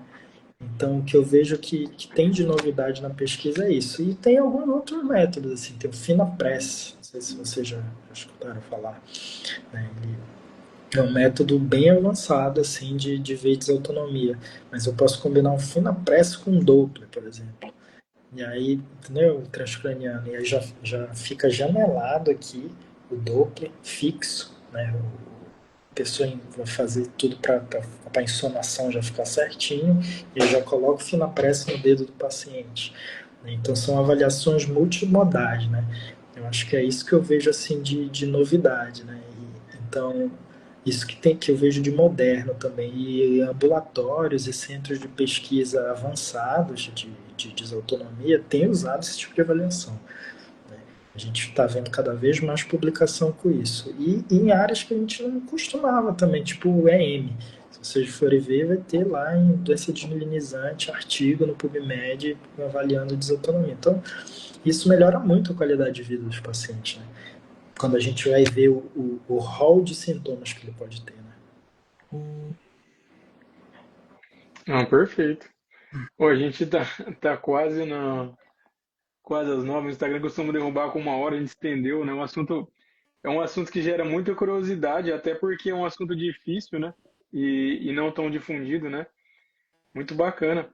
Então, o que eu vejo que tem de novidade na pesquisa é isso. E tem alguns outros métodos, assim, tem o FinaPress, não sei se vocês já escutaram falar, né? Ele é um método bem avançado, assim, de ver desautonomia. Mas eu posso combinar um FinaPress com um Doppler, por exemplo. E aí, entendeu? O transcraniano. E aí já fica janelado aqui o Doppler fixo, né? A pessoa vai fazer tudo para a insonação já ficar certinho e eu já coloco o finapress no dedo do paciente. Então são avaliações multimodais, né? Eu acho que é isso que eu vejo assim de novidade, né? Então isso que eu vejo de moderno também. E ambulatórios e centros de pesquisa avançados de desautonomia têm usado esse tipo de avaliação. Né? A gente está vendo cada vez mais publicação com isso. E em áreas que a gente não costumava também, tipo o EM. Se vocês forem ver, vai ter lá em doença desmielinizante, artigo no PubMed avaliando desautonomia. Então, isso melhora muito a qualidade de vida dos pacientes, né? Quando a gente vai ver o rol de sintomas que ele pode ter, né? Não, perfeito. Pô, a gente tá quase quase às 9. O Instagram costuma derrubar com 1 hora, a gente estendeu, né? É um assunto que gera muita curiosidade, até porque é um assunto difícil, né? E não tão difundido, né? Muito bacana.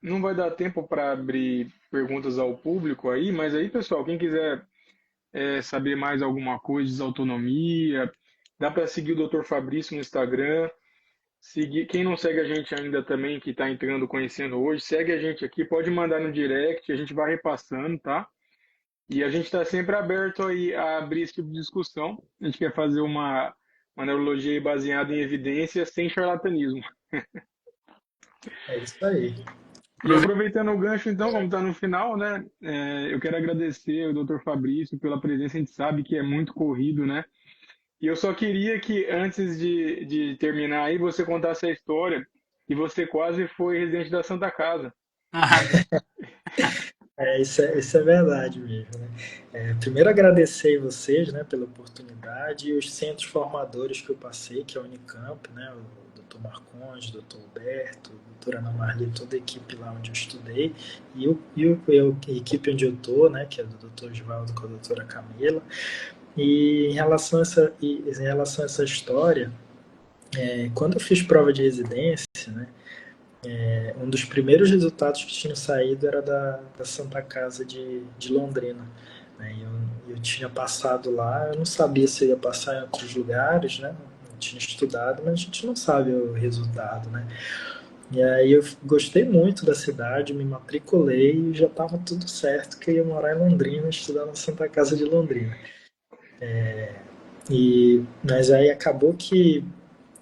Não vai dar tempo para abrir perguntas ao público aí, mas aí, pessoal, quem quiser saber mais alguma coisa de desautonomia. Dá para seguir o Dr. Fabrício no Instagram. Seguir, quem não segue a gente ainda também, que está entrando, conhecendo hoje, segue a gente aqui, pode mandar no direct, a gente vai repassando, tá? E a gente está sempre aberto aí a abrir esse tipo de discussão. A gente quer fazer uma neurologia baseada em evidências sem charlatanismo. É isso aí. E aproveitando o gancho, então, como está no final, né? Eu quero agradecer ao Dr. Fabrício pela presença. A gente sabe que é muito corrido, né? E eu só queria que, antes de terminar aí, você contasse a história que você quase foi residente da Santa Casa. Isso é verdade mesmo, né? Primeiro agradecer a vocês, né, pela oportunidade e os centros formadores que eu passei, que é a Unicamp, né, o Dr. Marcondes, o Dr. Alberto, a doutora Ana Marli, toda a equipe lá onde eu estudei a equipe onde eu estou, né, que é do Dr. Osvaldo com a doutora Camila. E em relação a essa história, quando eu fiz prova de residência, né, um dos primeiros resultados que tinham saído era da Santa Casa de Londrina. Né? Eu tinha passado lá, eu não sabia se eu ia passar em outros lugares, né? Eu tinha estudado, mas a gente não sabe o resultado, né? E aí eu gostei muito da cidade, me matriculei e já estava tudo certo que eu ia morar em Londrina, estudar na Santa Casa de Londrina. Mas aí acabou que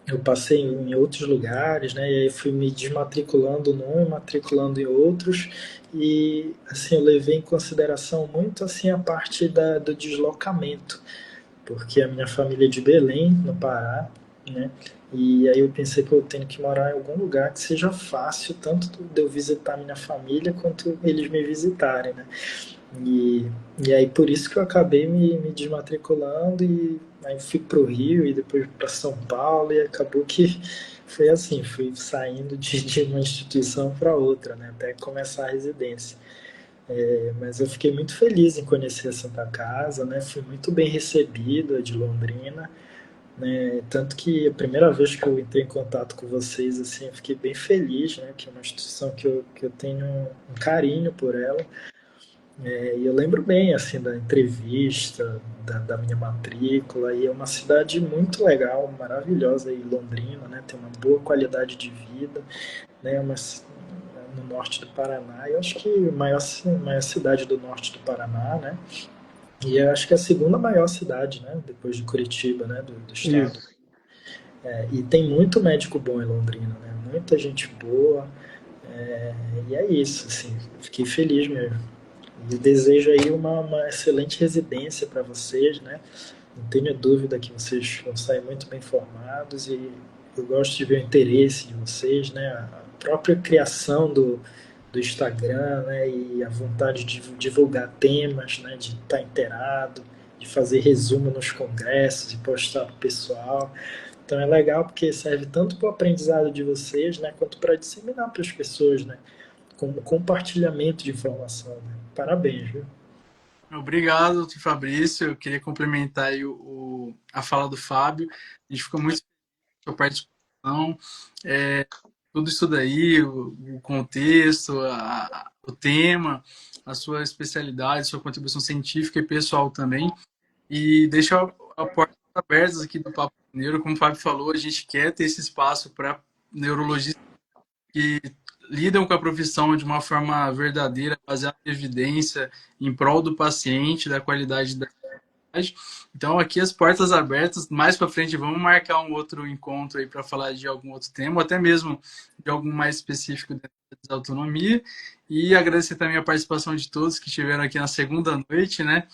eu passei em outros lugares, né? E aí fui me desmatriculando num, matriculando em outros, e assim eu levei em consideração muito assim a parte do deslocamento, porque a minha família é de Belém, no Pará, né? E aí eu pensei que eu tenho que morar em algum lugar que seja fácil, tanto de eu visitar minha família quanto eles me visitarem, né? E, e aí por isso que eu acabei me desmatriculando e aí fui para o Rio e depois para São Paulo e acabou que foi assim, fui saindo de uma instituição para outra, né, até começar a residência. Mas eu fiquei muito feliz em conhecer a Santa Casa, né, fui muito bem recebido, a de Londrina, né, tanto que a primeira vez que eu entrei em contato com vocês, assim, eu fiquei bem feliz, né, que é uma instituição que eu tenho um carinho por ela. E eu lembro bem assim da entrevista, da minha matrícula, e é uma cidade muito legal, maravilhosa aí, Londrina, né? Tem uma boa qualidade de vida, né? No norte do Paraná, eu acho que a maior cidade do norte do Paraná, né? E eu acho que é a segunda maior cidade, né? Depois de Curitiba, né? Do estado. Isso. E tem muito médico bom em Londrina, né? Muita gente boa. E é isso, assim, fiquei feliz mesmo. E desejo aí uma excelente residência para vocês, né? Não tenho dúvida que vocês vão sair muito bem formados e eu gosto de ver o interesse de vocês, né? A própria criação do Instagram, né? E a vontade de divulgar temas, né? De estar inteirado, de fazer resumo nos congressos e postar para o pessoal. Então é legal porque serve tanto para o aprendizado de vocês, né? Quanto para disseminar para as pessoas, né? Como compartilhamento de informação. Né? Parabéns, viu? Obrigado, doutor Fabrício. Eu queria complementar aí a fala do Fábio. A gente ficou muito feliz com a sua participação. Tudo isso daí, o contexto, o tema, a sua especialidade, sua contribuição científica e pessoal também. E deixa a porta abertas aqui do Papo Neuro. Como o Fábio falou, a gente quer ter esse espaço para neurologistas que lidam com a profissão de uma forma verdadeira, baseada em evidência, em prol do paciente, da qualidade da cidade. Então, aqui as portas abertas. Mais para frente, vamos marcar um outro encontro aí para falar de algum outro tema, ou até mesmo de algum mais específico da autonomia. E agradecer também a participação de todos que estiveram aqui na segunda noite, né?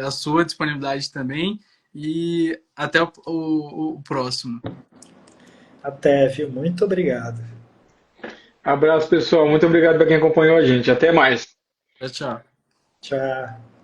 A sua disponibilidade também. E até o próximo. Até, viu? Muito obrigado. Abraço, pessoal. Muito obrigado para quem acompanhou a gente. Até mais. Tchau, tchau. Tchau.